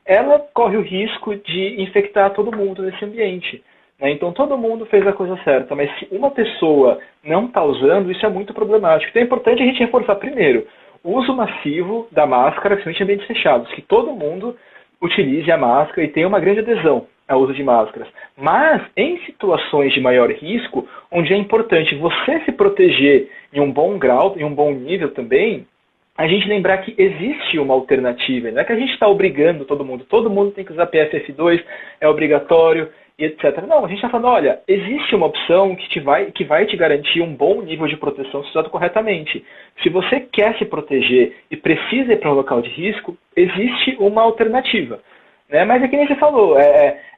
ela corre o risco de infectar todo mundo nesse ambiente, né? Então, todo mundo fez a coisa certa, mas se uma pessoa não está usando, isso é muito problemático. Então, é importante a gente reforçar primeiro o uso massivo da máscara, principalmente em ambientes fechados, que todo mundo utilize a máscara e tenha uma grande adesão ao uso de máscaras. Mas, em situações de maior risco, onde é importante você se proteger em um bom grau, em um bom nível também, a gente lembrar que existe uma alternativa. Não é que a gente está obrigando todo mundo tem que usar PFF2, é obrigatório, e etc. Não, a gente está falando, olha, existe uma opção que vai te garantir um bom nível de proteção se usado corretamente. Se você quer se proteger e precisa ir para um local de risco, existe uma alternativa, né? Mas é que nem você falou,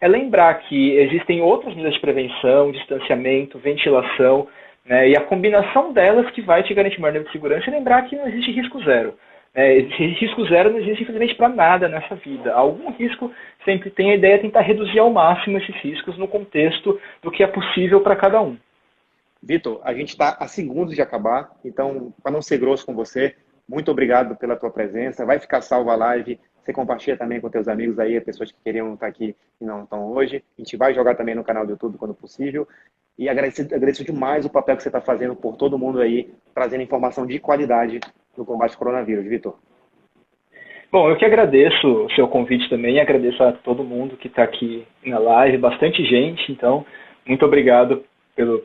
lembrar que existem outras medidas de prevenção, distanciamento, ventilação, né? E a combinação delas que vai te garantir maior nível de segurança e lembrar que não existe risco zero. Risco zero não existe, infelizmente, para nada nessa vida. Algum risco sempre tem, a ideia é tentar reduzir ao máximo esses riscos no contexto do que é possível para cada um. Vitor, a gente está a segundos de acabar, então, para não ser grosso com você, muito obrigado pela tua presença. Vai ficar salva a live, você compartilha também com teus amigos aí, pessoas que queriam estar aqui e não estão hoje. A gente vai jogar também no canal do YouTube quando possível. E agradeço demais o papel que você está fazendo por todo mundo aí, trazendo informação de qualidade no combate ao coronavírus, Vitor. Bom, eu que agradeço o seu convite também, agradeço a todo mundo que está aqui na live, bastante gente, então, muito obrigado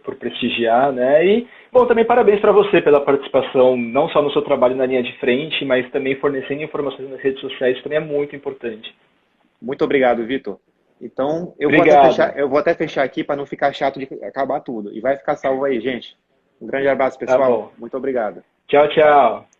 por prestigiar, né? E, bom, também parabéns para você pela participação, não só no seu trabalho na linha de frente, mas também fornecendo informações nas redes sociais, isso também é muito importante. Muito obrigado, Vitor. Então, eu vou até fechar aqui para não ficar chato de acabar tudo. E vai ficar salvo aí, gente. Um grande abraço, pessoal. Tá bom. Muito obrigado. Tchau, tchau.